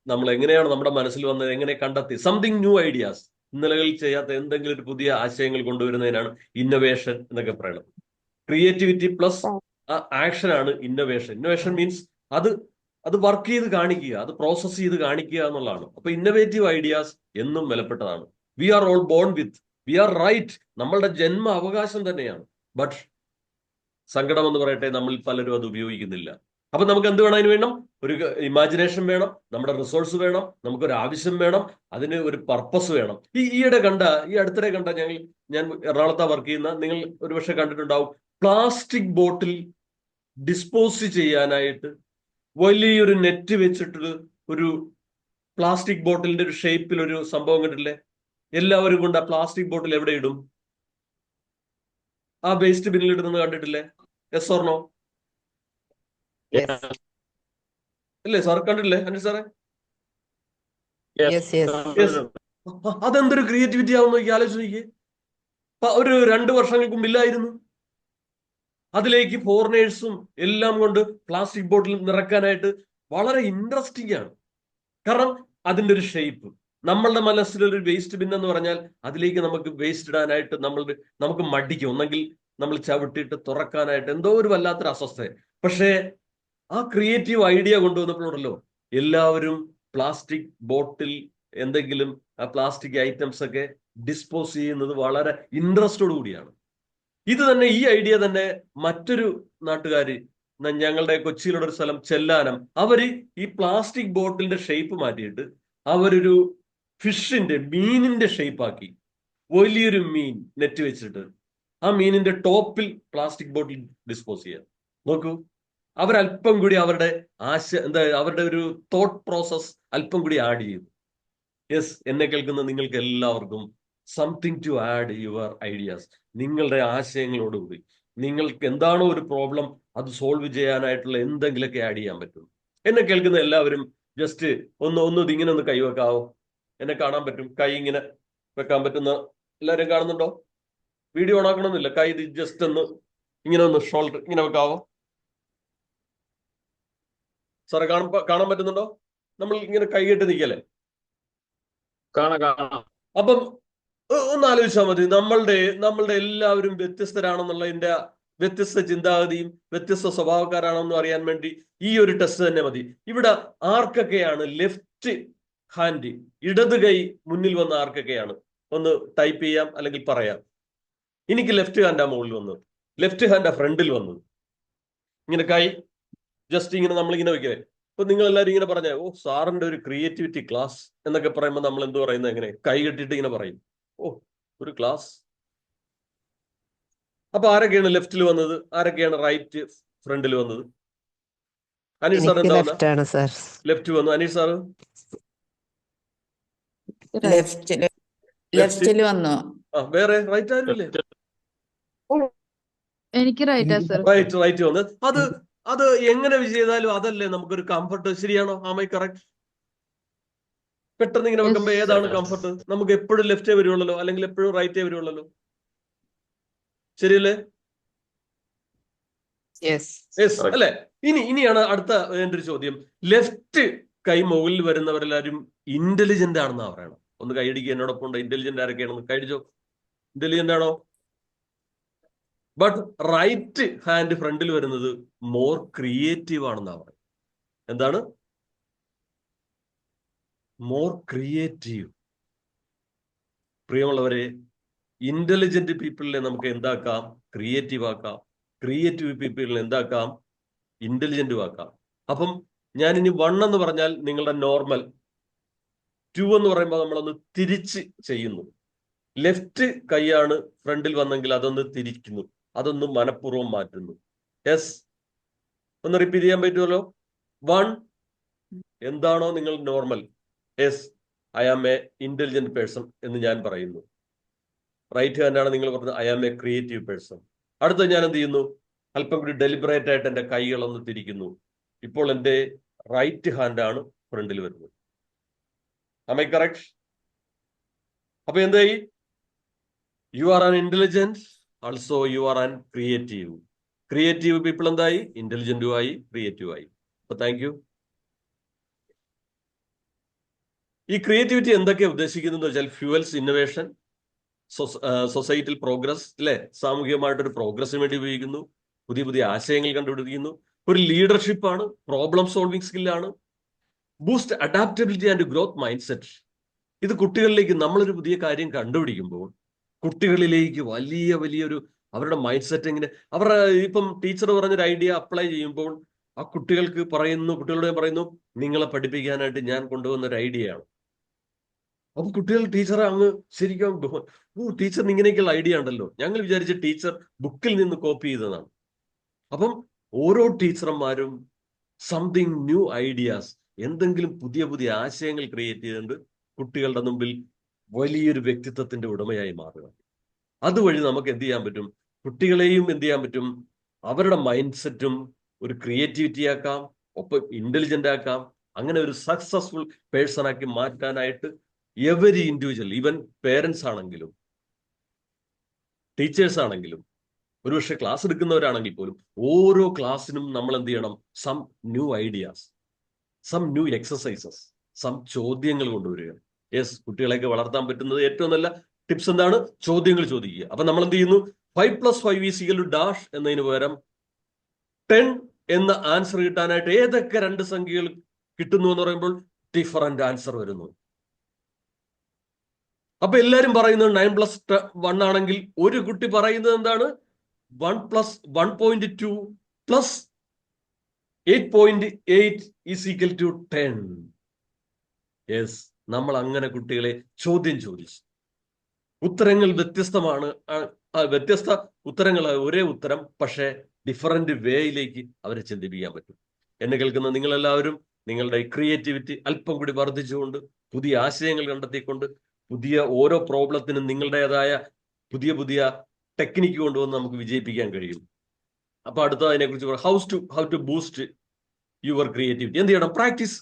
നമ്മൾ എങ്ങനെയാണ് നമ്മുടെ മനസ്സിൽ വന്നത്, എങ്ങനെ കണ്ടെത്തി സംതിങ് ന്യൂ ഐഡിയാസ്, ഇന്നലകളിൽ ചെയ്യാത്ത എന്തെങ്കിലും ഒരു പുതിയ ആശയങ്ങൾ കൊണ്ടുവരുന്നതിനാണ് ഇന്നോവേഷൻ എന്നൊക്കെ പറയുന്നത്. ക്രിയേറ്റിവിറ്റി പ്ലസ് ആക്ഷൻ ആണ് ഇന്നോവേഷൻ. ഇന്നോവേഷൻ മീൻസ് അത് വർക്ക് ചെയ്ത് കാണിക്കുക, അത് പ്രോസസ് ചെയ്ത് കാണിക്കുക എന്നുള്ളതാണ്. അപ്പൊ ഇന്നോവേറ്റീവ് ഐഡിയാസ് എന്നും വിലപ്പെട്ടതാണ്. We are all born with, we are right, നമ്മളുടെ ജന്മ അവകാശം തന്നെയാണ്. ബട്ട് സങ്കടം എന്ന് പറയട്ടെ, നമ്മൾ പലരും അത് ഉപയോഗിക്കുന്നില്ല. അപ്പൊ നമുക്ക് എന്ത് വേണം? അതിന് വേണം ഒരു ഇമാജിനേഷൻ വേണം, നമ്മുടെ റിസോഴ്സ് വേണം, നമുക്കൊരു ആവശ്യം വേണം, അതിന് ഒരു പർപ്പസ് വേണം. ഈ അടുത്തിടെ കണ്ട ഞാൻ എറണാകുളത്താ വർക്ക് ചെയ്യുന്ന, നിങ്ങൾ ഒരുപക്ഷെ കണ്ടിട്ടുണ്ടാവും, പ്ലാസ്റ്റിക് ബോട്ടിൽ ഡിസ്പോസ് ചെയ്യാനായിട്ട് വലിയൊരു നെറ്റ് വെച്ചിട്ട് ഒരു പ്ലാസ്റ്റിക് ബോട്ടിലിന്റെ ഒരു ഷേപ്പിൽ ഒരു സംഭവം കണ്ടിട്ടില്ലേ? എല്ലാവരും കൊണ്ട് ആ പ്ലാസ്റ്റിക് ബോട്ടിൽ എവിടെ ഇടും? ആ വേസ്റ്റ് ബിന്നിൽ ഇടുന്നത് കണ്ടിട്ടില്ലേ? Yes or no? ഇല്ലേ സാർ, കണ്ടിട്ടില്ലേ അനിൽ സാറേ? അതെന്തൊരു ക്രിയേറ്റിവിറ്റി ആവുന്നു ആലോചിച്ച് നോക്കിയേ. ഒരു 2 വർഷങ്ങൾക്ക് മുമ്പില്ലായിരുന്നു. അതിലേക്ക് ഫോറിനേഴ്സും എല്ലാം കൊണ്ട് പ്ലാസ്റ്റിക് ബോട്ടിൽ നിറക്കാനായിട്ട് വളരെ ഇൻട്രസ്റ്റിംഗ് ആണ്. കാരണം അതിന്റെ ഒരു ഷേപ്പ്, നമ്മളുടെ മനസ്സിലൊരു വേസ്റ്റ് ബിൻ എന്ന് പറഞ്ഞാൽ അതിലേക്ക് നമുക്ക് വേസ്റ്റ് ഇടാനായിട്ട് നമുക്ക് മടിക്കും. ഒന്നെങ്കിൽ നമ്മൾ ചവിട്ടിയിട്ട് തുറക്കാനായിട്ട് എന്തോ ഒരു വല്ലാത്തൊരു അസ്വസ്ഥത. പക്ഷേ ആ ക്രിയേറ്റീവ് ഐഡിയ കൊണ്ടുവന്നപ്പോഴുണ്ടല്ലോ, എല്ലാവരും പ്ലാസ്റ്റിക് ബോട്ടിൽ എന്തെങ്കിലും പ്ലാസ്റ്റിക് ഐറ്റംസ് ഒക്കെ ഡിസ്പോസ് ചെയ്യുന്നത് വളരെ ഇൻട്രസ്റ്റോട് കൂടിയാണ്. ഇത് തന്നെ, ഈ ഐഡിയ തന്നെ മറ്റൊരു നാട്ടുകാര്, ഞങ്ങളുടെ കൊച്ചിയിലുള്ള ഒരു സ്ഥലം ചെല്ലാനം, അവര് ഈ പ്ലാസ്റ്റിക് ബോട്ടിലിന്റെ ഷേപ്പ് മാറ്റിയിട്ട് അവരൊരു മീനിന്റെ ഷേപ്പാക്കി. വലിയൊരു മീൻ നെറ്റ് വെച്ചിട്ട് ആ മീനിന്റെ ടോപ്പിൽ പ്ലാസ്റ്റിക് ബോട്ടിൽ ഡിസ്പോസ് ചെയ്യാം. നോക്കൂ, അവരല്പം കൂടി അവരുടെ ഒരു തോട്ട് പ്രോസസ് അല്പം കൂടി ആഡ് ചെയ്തു. യെസ്, എന്നെ കേൾക്കുന്ന നിങ്ങൾക്ക് എല്ലാവർക്കും something to add your ideas. നിങ്ങളുടെ ആശയങ്ങളോടുകൂടി നിങ്ങൾക്ക് എന്താണോ ഒരു പ്രോബ്ലം അത് സോൾവ് ചെയ്യാനായിട്ടുള്ള എന്തെങ്കിലുമൊക്കെ ആഡ് ചെയ്യാൻ പറ്റും. എന്നെ കേൾക്കുന്ന എല്ലാവരും ജസ്റ്റ് ഒന്ന് ഇതിങ്ങനെ ഒന്ന് കൈവെക്കാവോ? എന്നെ കാണാൻ പറ്റും, കൈ ഇങ്ങനെ വെക്കാൻ പറ്റുന്ന എല്ലാവരും കാണുന്നുണ്ടോ? വീഡിയോ ഓൺ ആക്കണമെന്നില്ല, കൈ ജസ്റ്റ് ഇങ്ങനെ ഒന്ന് ഷോൾഡർ ഇങ്ങനെ വെക്കാവോ? സാറെ കാണാൻ പറ്റുന്നുണ്ടോ? നമ്മൾ ഇങ്ങനെ കൈകെട്ട് നിൽക്കല്ലേ? കാണാം. അപ്പം ഒന്ന് ആലോചിച്ചാൽ മതി, നമ്മളുടെ എല്ലാവരും വ്യത്യസ്തരാണെന്നുള്ളതിന്റെ വ്യത്യസ്ത ചിന്താഗതിയും വ്യത്യസ്ത സ്വഭാവക്കാരാണെന്നും അറിയാൻ വേണ്ടി ഈ ഒരു ടെസ്റ്റ് തന്നെ മതി. ഇവിടെ ആർക്കൊക്കെയാണ് ലെഫ്റ്റ് ഹാൻഡ്, ഇടത് കൈ മുന്നിൽ വന്ന ആർക്കൊക്കെയാണ്? ഒന്ന് ടൈപ്പ് ചെയ്യാം അല്ലെങ്കിൽ പറയാം. എനിക്ക് ലെഫ്റ്റ് ഹാൻഡാ മുകളിൽ വന്നത്, ലെഫ്റ്റ് ഹാൻഡാ ഫ്രണ്ടിൽ വന്നത്. ഇങ്ങനെ കൈ ജസ്റ്റ് ഇങ്ങനെ നമ്മളിങ്ങനെ വെക്കേ. ഇപ്പൊ നിങ്ങൾ എല്ലാവരും ഇങ്ങനെ പറഞ്ഞ ഓ സാറിന്റെ ഒരു ക്രിയേറ്റിവിറ്റി ക്ലാസ് എന്നൊക്കെ പറയുമ്പോൾ നമ്മൾ എന്ത് പറയുന്നത്? എങ്ങനെ കൈ കെട്ടിയിട്ട് ഇങ്ങനെ പറയും, ഓ ഒരു ക്ലാസ്. അപ്പൊ ആരൊക്കെയാണ് ലെഫ്റ്റിൽ വന്നത്, ആരൊക്കെയാണ് റൈറ്റ് ഫ്രണ്ടിൽ വന്നത്? അനീഷ് സാർ എന്താ വന്ന? ലെഫ്റ്റ് വന്നു. അനീഷ് സാറ് ലെഫ്റ്റില് വന്നു. വേറെ റൈറ്റ് ആരുമില്ലേ? എനിക്ക് റൈറ്റാ സർ. റൈറ്റ് വന്ന്. അത് എങ്ങനെ ചെയ്താലും അതല്ലേ നമുക്കൊരു കംഫർട്ട്. ശരിയാണോ? ആമൈ കറക്റ്റ്? പെട്ടെന്ന് ഇങ്ങനെ വെക്കുമ്പോ ഏതാണ് കംഫർട്ട്? നമുക്ക് എപ്പോഴും ലെഫ്റ്റേ വരുവുള്ളല്ലോ, അല്ലെങ്കിൽ എപ്പോഴും റൈറ്റേ വരുവുള്ളല്ലോ. ശരിയല്ലേ? അല്ലെ? ഇനിയാണ് അടുത്ത എന്റെ ഒരു ചോദ്യം. ലെഫ്റ്റ് കൈ മുകളിൽ വരുന്നവരെല്ലാരും ഇന്റലിജന്റ് ആണെന്നാ പറയണം. ഒന്ന് കൈയടിക്കുക എന്നോടൊപ്പം ഉണ്ട്. ഇന്റലിജന്റ് ആരൊക്കെയാണെന്ന് കൈയടിച്ചോ. ഇന്റലിജന്റ് ആണോ? ബട്ട് റൈറ്റ് ഹാൻഡ് ഫ്രണ്ടിൽ വരുന്നത് മോർ ക്രിയേറ്റീവ് ആണെന്നാ പറയുന്നത്. എന്താണ്? More creative. പ്രിയമുള്ളവരെ, ഇന്റലിജന്റ് പീപ്പിളിനെ നമുക്ക് എന്താക്കാം? ക്രിയേറ്റീവ് ആക്കാം. ക്രിയേറ്റീവ് പീപ്പിളിനെ എന്താക്കാം? ഇന്റലിജന്റ് ആക്കാം. അപ്പം ഞാൻ ഇനി 1 എന്ന് പറഞ്ഞാൽ നിങ്ങളുടെ നോർമൽ, 2 എന്ന് പറയുമ്പോൾ നമ്മളൊന്ന് തിരിച്ച് ചെയ്യുന്നു. ലെഫ്റ്റ് കൈയാണ് ഫ്രണ്ടിൽ വന്നെങ്കിൽ അതൊന്ന് തിരിക്കുന്നു, അതൊന്ന് മനഃപൂർവ്വം മാറ്റുന്നു. യെസ്, ഒന്ന് റിപ്പീറ്റ് ചെയ്യാൻ പറ്റുമല്ലോ. 1 എന്താണോ നിങ്ങൾ normal, yes I am a intelligent person എന്ന് ഞാൻ പറയുന്നു. റൈറ്റ് ഹാൻഡ് ആണ് നിങ്ങൾ പറഞ്ഞത്, I am a creative person. അടുത്ത ഞാൻ എന്ത് ചെയ്യുന്നു? അല്പം കൂടി ഡെലിബറേറ്റ് ആയിട്ട് എൻ്റെ കൈകളൊന്ന് തിരിക്കുന്നു. ഇപ്പോൾ എൻ്റെ റൈറ്റ് ഹാൻഡ് ആണ് ഫ്രണ്ടിൽ വരുന്നത്. Am I correct? അപ്പൊ എന്തായി? You are an intelligent, also you are an creative. Creative people എന്തായി? ഇന്റലിജന്റും ആയി, ക്രിയേറ്റീവ് ആയി. അപ്പൊ താങ്ക് യു. ഈ ക്രിയേറ്റിവിറ്റി എന്തൊക്കെയാണ് ഉദ്ദേശിക്കുന്നത് വെച്ചാൽ ഫ്യൂവൽസ് ഇന്നോവേഷൻ, സൊസൈറ്റിയിൽ പ്രോഗ്രസ്, അല്ലെ? സാമൂഹികമായിട്ടൊരു പ്രോഗ്രസിന് വേണ്ടി ഉപയോഗിക്കുന്നു, പുതിയ പുതിയ ആശയങ്ങൾ കണ്ടുപിടിക്കുന്നു, ഒരു ലീഡർഷിപ്പാണ്, പ്രോബ്ലം സോൾവിംഗ് സ്കില്ലാണ്, boost adaptability and growth mindset. ഇത് കുട്ടികളിലേക്ക് നമ്മളൊരു പുതിയ കാര്യം കണ്ടുപിടിക്കുമ്പോൾ കുട്ടികളിലേക്ക് വലിയൊരു അവരുടെ മൈൻഡ് സെറ്റ് എങ്ങനെ, അവരുടെ ഇപ്പം ടീച്ചർ പറഞ്ഞൊരു ഐഡിയ അപ്ലൈ ചെയ്യുമ്പോൾ ആ കുട്ടികളോട് പറയുന്നു നിങ്ങളെ പഠിപ്പിക്കാനായിട്ട് ഞാൻ കൊണ്ടുവന്ന ഒരു ഐഡിയ ആണ്. അപ്പൊ കുട്ടികൾ ടീച്ചറെ അങ്ങ് ശരിക്കും ടീച്ചറിന് ഇങ്ങനെയൊക്കെയുള്ള ഐഡിയ ഉണ്ടല്ലോ, ഞങ്ങൾ വിചാരിച്ച ടീച്ചർ ബുക്കിൽ നിന്ന് കോപ്പി ചെയ്തതാണ്. അപ്പം ഓരോ ടീച്ചർമാരും സംതിങ് ന്യൂ ഐഡിയാസ്, എന്തെങ്കിലും പുതിയ പുതിയ ആശയങ്ങൾ ക്രിയേറ്റ് ചെയ്തുകൊണ്ട് കുട്ടികളുടെ മുമ്പിൽ വലിയൊരു വ്യക്തിത്വത്തിന്റെ ഉടമയായി മാറുക. അതുവഴി നമുക്ക് എന്ത് ചെയ്യാൻ പറ്റും? കുട്ടികളെയും എന്ത് ചെയ്യാൻ പറ്റും? അവരുടെ മൈൻഡ് സെറ്റും ഒരു ക്രിയേറ്റിവിറ്റി ആക്കാം, ഒപ്പം ഇന്റലിജന്റ് ആക്കാം. അങ്ങനെ ഒരു സക്സസ്ഫുൾ പേഴ്സൺ ആക്കി മാറ്റാനായിട്ട് എവരി ഇൻഡിവിജ്വൽ, ഈവൻ പേരൻസ് ആണെങ്കിലും ടീച്ചേഴ്സ് ആണെങ്കിലും ഒരുപക്ഷെ ക്ലാസ് എടുക്കുന്നവരാണെങ്കിൽ പോലും ഓരോ ക്ലാസ്സിനും നമ്മൾ എന്ത് ചെയ്യണം? Some new ideas, some new exercises, some ചോദ്യങ്ങൾ കൊണ്ടുവരിക. യെസ്, കുട്ടികളെയൊക്കെ വളർത്താൻ പറ്റുന്നത് ഏറ്റവും നല്ല ടിപ്സ് എന്താണ്? ചോദ്യങ്ങൾ ചോദിക്കുക. അപ്പൊ നമ്മൾ എന്ത് ചെയ്യുന്നു? 5+5 ഡാഷ് എന്നതിന് പകരം 10 എന്ന ആൻസർ കിട്ടാനായിട്ട് ഏതൊക്കെ 2 സംഖ്യകൾ കിട്ടുന്നു എന്ന് പറയുമ്പോൾ ഡിഫറന്റ് ആൻസർ വരുന്നു. അപ്പൊ എല്ലാരും പറയുന്നത് 9+1 ആണെങ്കിൽ ഒരു കുട്ടി പറയുന്നത് എന്താണ്? 1+1.2 + 8.8 = 10. യെസ്, നമ്മൾ അങ്ങനെ കുട്ടികളെ ചോദ്യം ചോദിച്ചു. ഉത്തരങ്ങൾ വ്യത്യസ്തമാണ്, വ്യത്യസ്ത ഉത്തരങ്ങൾ, ഒരേ ഉത്തരം, പക്ഷേ ഡിഫറന്റ് വേയിലേക്ക് അവരെ ചിന്തിപ്പിക്കാൻ പറ്റും. എന്നെ കേൾക്കുന്ന നിങ്ങളെല്ലാവരും നിങ്ങളുടെ ക്രിയേറ്റിവിറ്റി അല്പം കൂടി വർദ്ധിച്ചുകൊണ്ട്, പുതിയ ആശയങ്ങൾ കണ്ടെത്തിക്കൊണ്ട്, പുതിയ ഓരോ പ്രോബ്ലത്തിനും നിങ്ങളുടേതായ പുതിയ പുതിയ ടെക്നിക്ക് കൊണ്ടുവന്ന് നമുക്ക് വിജയിപ്പിക്കാൻ കഴിയും. അപ്പൊ അടുത്ത അതിനെക്കുറിച്ച് how to boost your creativity. എന്ത് ചെയ്യണം? Practice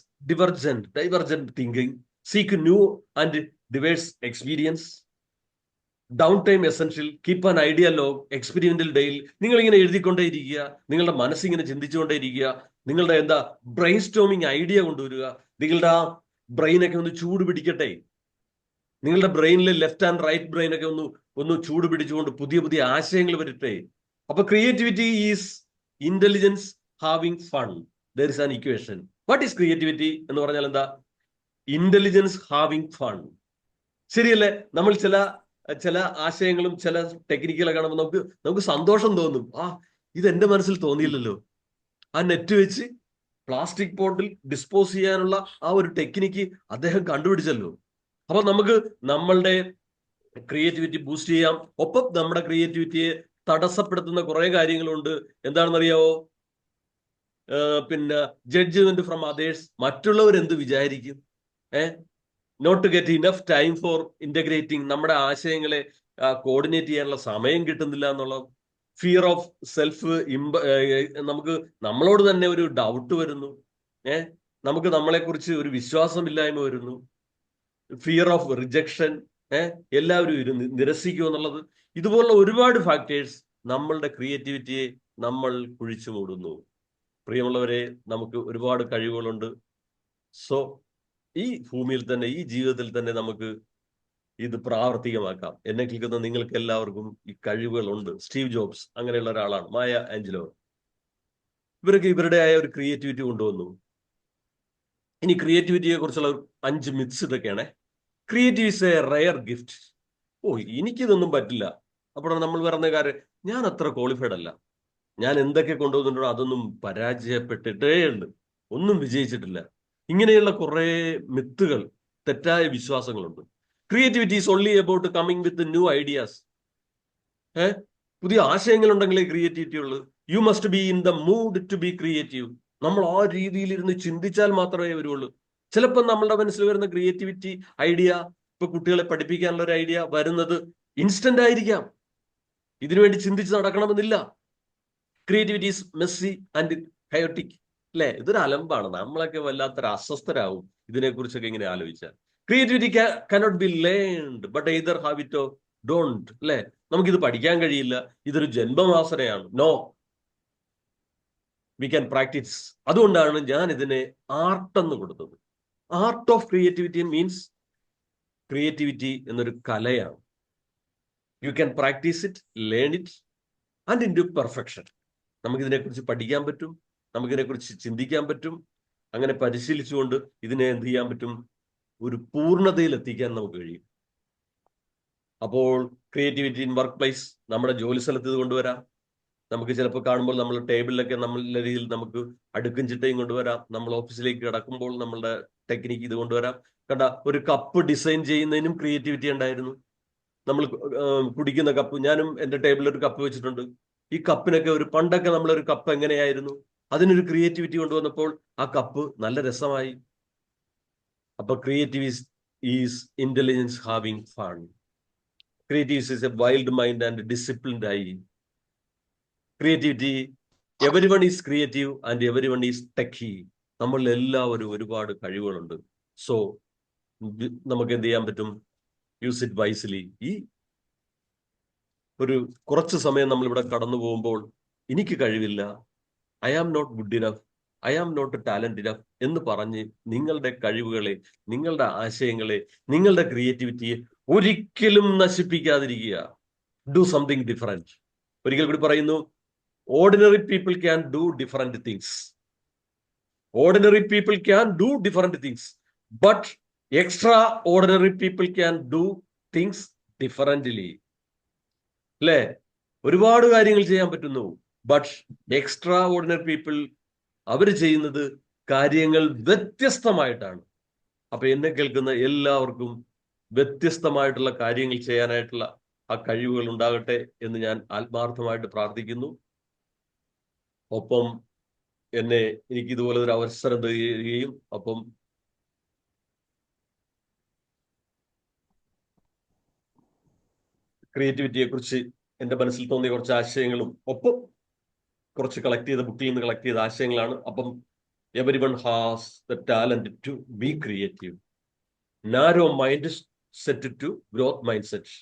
divergent thinking, seek new and diverse experience, down time essential, keep an idea log, experimental daily. നിങ്ങൾ ഇങ്ങനെ എഴുതിക്കൊണ്ടേയിരിക്കുക, നിങ്ങളുടെ മനസ്സിങ്ങനെ ചിന്തിച്ചുകൊണ്ടേയിരിക്കുക, നിങ്ങളുടെ ബ്രെയിൻ സ്റ്റോമിങ് ഐഡിയ കൊണ്ടുവരിക. നിങ്ങളുടെ ആ ബ്രെയിനൊക്കെ ഒന്ന് ചൂട് പിടിക്കട്ടെ. നിങ്ങളുടെ ബ്രെയിനിലെ ലെഫ്റ്റ് ആൻഡ് റൈറ്റ് ബ്രെയിനൊക്കെ ഒന്ന് ചൂട് പിടിച്ചുകൊണ്ട് പുതിയ പുതിയ ആശയങ്ങൾ വരട്ടെ. അപ്പൊ creativity is intelligence having fun. There is an equation. What is creativity എന്ന് പറഞ്ഞാൽ എന്താ? Intelligence having fun. ശരിയല്ലേ? നമ്മൾ ചില ആശയങ്ങളും ചില ടെക്നിക്കുകളൊക്കെ കാണുമ്പോൾ നമുക്ക് സന്തോഷം തോന്നും. ഇത് എന്റെ മനസ്സിൽ തോന്നിയില്ലല്ലോ. ആ നെറ്റ് വെച്ച് പ്ലാസ്റ്റിക് ബോട്ടിൽ ഡിസ്പോസ് ചെയ്യാനുള്ള ആ ഒരു ടെക്നിക്ക് അദ്ദേഹം കണ്ടുപിടിച്ചല്ലോ. അപ്പൊ നമുക്ക് നമ്മളുടെ ക്രിയേറ്റിവിറ്റി ബൂസ്റ്റ് ചെയ്യാം. ഒപ്പം നമ്മുടെ ക്രിയേറ്റിവിറ്റിയെ തടസ്സപ്പെടുത്തുന്ന കുറെ കാര്യങ്ങളുണ്ട്. എന്താണെന്നറിയാവോ? പിന്നെ ജഡ്ജ്മെന്റ് ഫ്രം അതേഴ്സ്. മറ്റുള്ളവർ എന്ത് വിചാരിക്കും? Not to get enough time for integrating. നമ്മുടെ ആശയങ്ങളെ കോർഡിനേറ്റ് ചെയ്യാനുള്ള സമയം കിട്ടുന്നില്ല എന്നുള്ള ഫിയർ ഓഫ് സെൽഫ്. നമുക്ക് നമ്മളോട് തന്നെ ഒരു ഡൗട്ട് വരുന്നു. നമുക്ക് നമ്മളെക്കുറിച്ച് ഒരു വിശ്വാസമില്ലായ്മ വരുന്നു. Fear of rejection. എല്ലാവരും നിരസിക്കും എന്നുള്ളത്. ഇതുപോലുള്ള ഒരുപാട് ഫാക്ടേഴ്സ് നമ്മളുടെ ക്രിയേറ്റിവിറ്റിയെ നമ്മൾ കുഴിച്ചു മൂടുന്നു. പ്രിയമുള്ളവരെ, നമുക്ക് ഒരുപാട് കഴിവുകളുണ്ട്. സോ ഈ ഭൂമിയിൽ തന്നെ, ഈ ജീവിതത്തിൽ തന്നെ നമുക്ക് ഇത് പ്രാവർത്തികമാക്കാം. എന്നെ കേൾക്കുന്ന നിങ്ങൾക്ക് എല്ലാവർക്കും ഈ കഴിവുകളുണ്ട്. സ്റ്റീവ് ജോബ്സ് അങ്ങനെയുള്ള ഒരാളാണ്. മായ ആഞ്ചലോ, ഇവരൊക്കെ ഇവരുടെയായ ഒരു ക്രിയേറ്റിവിറ്റി കൊണ്ടുവന്നു. ഇനി ക്രിയേറ്റിവിറ്റിയെ കുറിച്ചുള്ള 5 മിത്സ് ഇതൊക്കെയാണ്. Creative is A rare gift. എനിക്കിതൊന്നും പറ്റില്ല. അപ്പോൾ നമ്മൾ പറയുന്ന കാര്യം, ഞാൻ അത്ര ക്വാളിഫൈഡ് അല്ല, ഞാൻ എന്തൊക്കെ കൊണ്ടുവന്നിട്ടുണ്ടോ അതൊന്നും പരാജയപ്പെട്ടിട്ടേ ഉണ്ട്, ഒന്നും വിജയിച്ചിട്ടില്ല. ഇങ്ങനെയുള്ള കുറെ മിത്തുകൾ, തെറ്റായ വിശ്വാസങ്ങളുണ്ട്. Creativity is only about coming with new ideas. പുതിയ ആശയങ്ങൾ ഉണ്ടെങ്കിലേ ക്രിയേറ്റിവിറ്റി ഉള്ളൂ. You must be in the mood to be creative. നമ്മൾ ആ രീതിയിൽ ഇരുന്ന് ചിന്തിച്ചാൽ മാത്രമേ വരുള്ളൂ. ചിലപ്പോൾ നമ്മളുടെ മനസ്സിൽ വരുന്ന ക്രിയേറ്റിവിറ്റി ഐഡിയ, ഇപ്പൊ കുട്ടികളെ പഠിപ്പിക്കാനുള്ള ഒരു ഐഡിയ വരുന്നത് ഇൻസ്റ്റന്റ് ആയിരിക്കാം. ഇതിനുവേണ്ടി ചിന്തിച്ച് നടക്കണമെന്നില്ല. Creativity is messy and chaotic. അല്ലെ? ഇതൊരു അലമ്പാണ്. നമ്മളൊക്കെ വല്ലാത്തൊരു അസ്വസ്ഥരാകും ഇതിനെക്കുറിച്ചൊക്കെ ഇങ്ങനെ ആലോചിച്ചാൽ. Creativity cannot be learned but either have it or don't. അല്ലെ? നമുക്കിത് പഠിക്കാൻ കഴിയില്ല, ഇതൊരു ജന്മവാസനയാണ്. No, we can practice. അതുകൊണ്ടാണ് ഞാൻ ഇതിനെ ആർട്ട് എന്ന് കൊടുത്തത്. Art of creativity means creativity എന്നൊരു കലയാണ്. You can practice it, learn it and into perfection. നമുക്കിതിനെക്കുറിച്ച് പഠിക്കാൻ പറ്റും, നമുക്കിതിനെക്കുറിച്ച് ചിന്തിക്കാൻ പറ്റും. അങ്ങനെ പരിശീലിച്ചുകൊണ്ട് ഇതിനെ എന്ത് ചെയ്യാൻ പറ്റും? ഒരു പൂർണ്ണതയിൽ എത്തിക്കാൻ നമുക്ക് കഴിയും. അപ്പോൾ ക്രിയേറ്റിവിറ്റി ഇൻ വർക്ക് പ്ലേസ്, നമ്മുടെ ജോലി സ്ഥലത്ത് ഇത് കൊണ്ടുവരാം. നമുക്ക് ചിലപ്പോൾ കാണുമ്പോൾ നമ്മൾ ടേബിളിലൊക്കെ നമ്മളുടെ രീതിയിൽ നമുക്ക് അടുക്കും ചിട്ടയും കൊണ്ടുവരാം. നമ്മൾ ഓഫീസിലേക്ക് കിടക്കുമ്പോൾ നമ്മളുടെ ടെക്നിക്ക് ഇത് കൊണ്ടുവരാം. കണ്ട, ഒരു കപ്പ് ഡിസൈൻ ചെയ്യുന്നതിനും ക്രിയേറ്റിവിറ്റി ഉണ്ടായിരുന്നു. നമ്മൾ കുടിക്കുന്ന കപ്പ്, ഞാനും എൻ്റെ ടേബിളിൽ ഒരു കപ്പ് വെച്ചിട്ടുണ്ട്. ഈ കപ്പിനൊക്കെ പണ്ടൊക്കെ നമ്മളൊരു കപ്പ് എങ്ങനെയായിരുന്നു, അതിനൊരു ക്രിയേറ്റിവിറ്റി കൊണ്ടുവന്നപ്പോൾ ആ കപ്പ് നല്ല രസമായി. അപ്പൊ creative is intelligence having fun. Creative is a wild mind and disciplined eye. Creativity, everyone is creative and everyone is techie. നമ്മളിൽ എല്ലാവരും ഒരുപാട് കഴിവുകളുണ്ട്. സോ നമുക്ക് എന്ത് ചെയ്യാൻ പറ്റും? Use it wisely. ഈ ഒരു കുറച്ച് സമയം നമ്മളിവിടെ കടന്നു പോകുമ്പോൾ എനിക്ക് കഴിവില്ല, I am not good enough, I am not talent enough എന്ന് പറഞ്ഞ് നിങ്ങളുടെ കഴിവുകളെ, നിങ്ങളുടെ ആശയങ്ങളെ, നിങ്ങളുടെ ക്രിയേറ്റിവിറ്റിയെ ഒരിക്കലും നശിപ്പിക്കാതിരിക്കുക. Do something different. ഒരിക്കൽ കൂടി പറയുന്നു, ordinary people can do different things. Ordinary people can do different things, but extra ordinary people can do things differently. അല്ലേ? ഒരുപാട് കാര്യങ്ങൾ ചെയ്യാൻ പറ്റുന്നു, ബട്ട് എക്സ്ട്രാ ഓർഡിനറി പീപ്പിൾ അവർ ചെയ്യുന്നത് കാര്യങ്ങൾ വ്യത്യസ്തമായിട്ടാണ്. അപ്പൊ എന്നെ കേൾക്കുന്ന എല്ലാവർക്കും വ്യത്യസ്തമായിട്ടുള്ള കാര്യങ്ങൾ ചെയ്യാനായിട്ടുള്ള ആ കഴിവുകൾ ഉണ്ടാകട്ടെ എന്ന് ഞാൻ ആത്മാർത്ഥമായിട്ട് പ്രാർത്ഥിക്കുന്നു. ഒപ്പം എനിക്ക് ഇതുപോലെ ഒരു അവസരം തരികയും ഒപ്പം ക്രിയേറ്റിവിറ്റിയെ കുറിച്ച് എൻ്റെ മനസ്സിൽ തോന്നിയ കുറച്ച് ആശയങ്ങളും ഒപ്പം കുറച്ച് ബുക്കിൽ നിന്ന് കളക്ട് ചെയ്ത ആശയങ്ങളാണ്. അപ്പം everyone has the talent to be creative. Narrow mindset to growth mindset.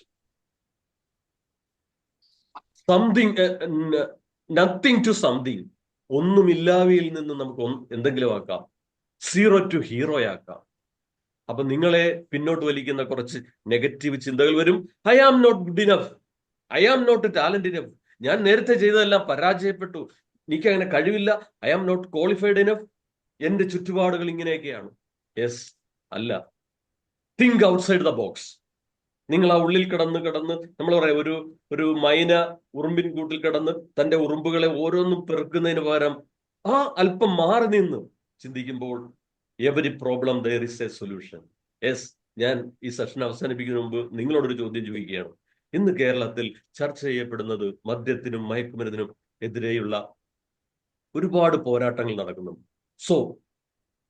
Nothing to something. ഒന്നുമില്ലാവയിൽ നിന്ന് നമുക്ക് എന്തെങ്കിലും ആക്കാം. സീറോ ടു ഹീറോ ആക്കാം. അപ്പൊ നിങ്ങളെ പിന്നോട്ട് വലിക്കുന്ന കുറച്ച് നെഗറ്റീവ് ചിന്തകൾ വരും. I am not good enough, I am not talent enough, ഞാൻ നേരത്തെ ചെയ്തതെല്ലാം പരാജയപ്പെട്ടു, എനിക്ക് അങ്ങനെ കഴിവില്ല, I am not qualified enough, എന്റെ ചുറ്റുപാടുകൾ ഇങ്ങനെയൊക്കെയാണ്. യെസ്, അല്ല. Think outside the box. നിങ്ങൾ ആ ഉള്ളിൽ കിടന്ന് നമ്മൾ പറയാം, ഒരു മൈന ഉറുമ്പിൻ കൂട്ടിൽ കിടന്ന് തന്റെ ഉറുമ്പുകളെ ഓരോന്നും പെറുക്കുന്നതിന് പകരം ആ അല്പം മാറി നിന്ന് ചിന്തിക്കുമ്പോൾ every problem there is a solution. Yes, ഞാൻ ഈ സെഷൻ അവസാനിപ്പിക്കുന്നതിന് മുമ്പ് നിങ്ങളോടൊരു ചോദ്യം ചോദിക്കുകയാണ്. ഇന്ന് കേരളത്തിൽ ചർച്ച ചെയ്യപ്പെടുന്നത് മദ്യത്തിനും മയക്കുമരുന്നിനും എതിരെയുള്ള ഒരുപാട് പോരാട്ടങ്ങൾ നടക്കുന്നു. സോ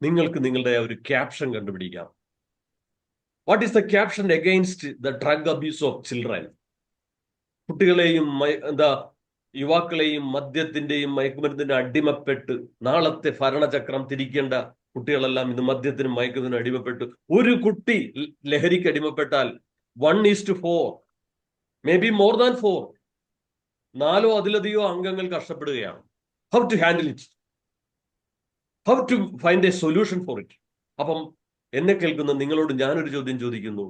നിങ്ങൾക്ക് നിങ്ങളുടെ ആ ഒരു ക്യാപ്ഷൻ കണ്ടുപിടിക്കാം. What is the caption against the drug abuse of children? കുട്ടികളെയും യുവാക്കളെയും മദ്യത്തിന്റെയും മയക്കുമരുന്നിന്റെ അടിമപ്പെട്ട് നാളത്തെ ഭരണചക്രം തിരിക്കേണ്ട കുട്ടികളെല്ലാം ഇന്ന് മദ്യത്തിനും മയക്കുമരുന്നിനും അടിമപ്പെട്ടു. ഒരു കുട്ടി ലഹരിക്ക് അടിമപ്പെട്ടാൽ 1:4, മേ ബി മോർ ദാൻ 4, 4 അതിലധികമോ അംഗങ്ങൾ കഷ്ടപ്പെടുകയാണ്. How to handle it? How to find a solution for it? അപ്പം എന്നെ കേൾക്കുന്ന നിങ്ങളോട് ഞാനൊരു ചോദ്യം ചോദിക്കുന്നു.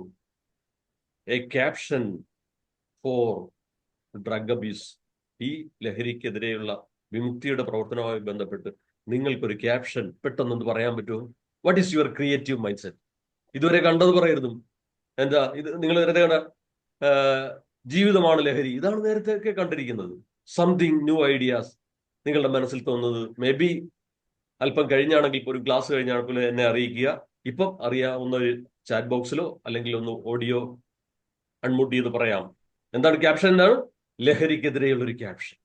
A caption for drug abuse, ഈ ലഹരിക്കെതിരെയുള്ള വിമുക്തിയുടെ പ്രവർത്തനവുമായി ബന്ധപ്പെട്ട് നിങ്ങൾക്കൊരു ക്യാപ്ഷൻ പെട്ടെന്നൊന്ന് പറയാൻ പറ്റുമോ? What is your creative mind set? ഇതുവരെ കണ്ടത് പറയരുതും. എന്താ ഇത്? നിങ്ങൾ നേരത്തെ കണ്ട ജീവിതമാണ് ലഹരി, ഇതാണ് നേരത്തെ ഒക്കെ കണ്ടിരിക്കുന്നത്. സംതിങ് ന്യൂ ഐഡിയാസ് നിങ്ങളുടെ മനസ്സിൽ തോന്നുന്നത് മേ ബി അല്പം കഴിഞ്ഞാണെങ്കിൽ, ഒരു ക്ലാസ് കഴിഞ്ഞാണെങ്കിൽ എന്നെ അറിയിക്കുക. ഇപ്പം അറിയാവുന്ന ഒരു ചാറ്റ് ബോക്സിലോ അല്ലെങ്കിൽ ഒന്ന് ഓഡിയോ അൺമ്യൂട്ട് ചെയ്ത് പറയാം. എന്താണ് ക്യാപ്ഷൻ? എന്താണ് ലഹരിക്കെതിരെയുള്ള ഒരു ക്യാപ്ഷൻ?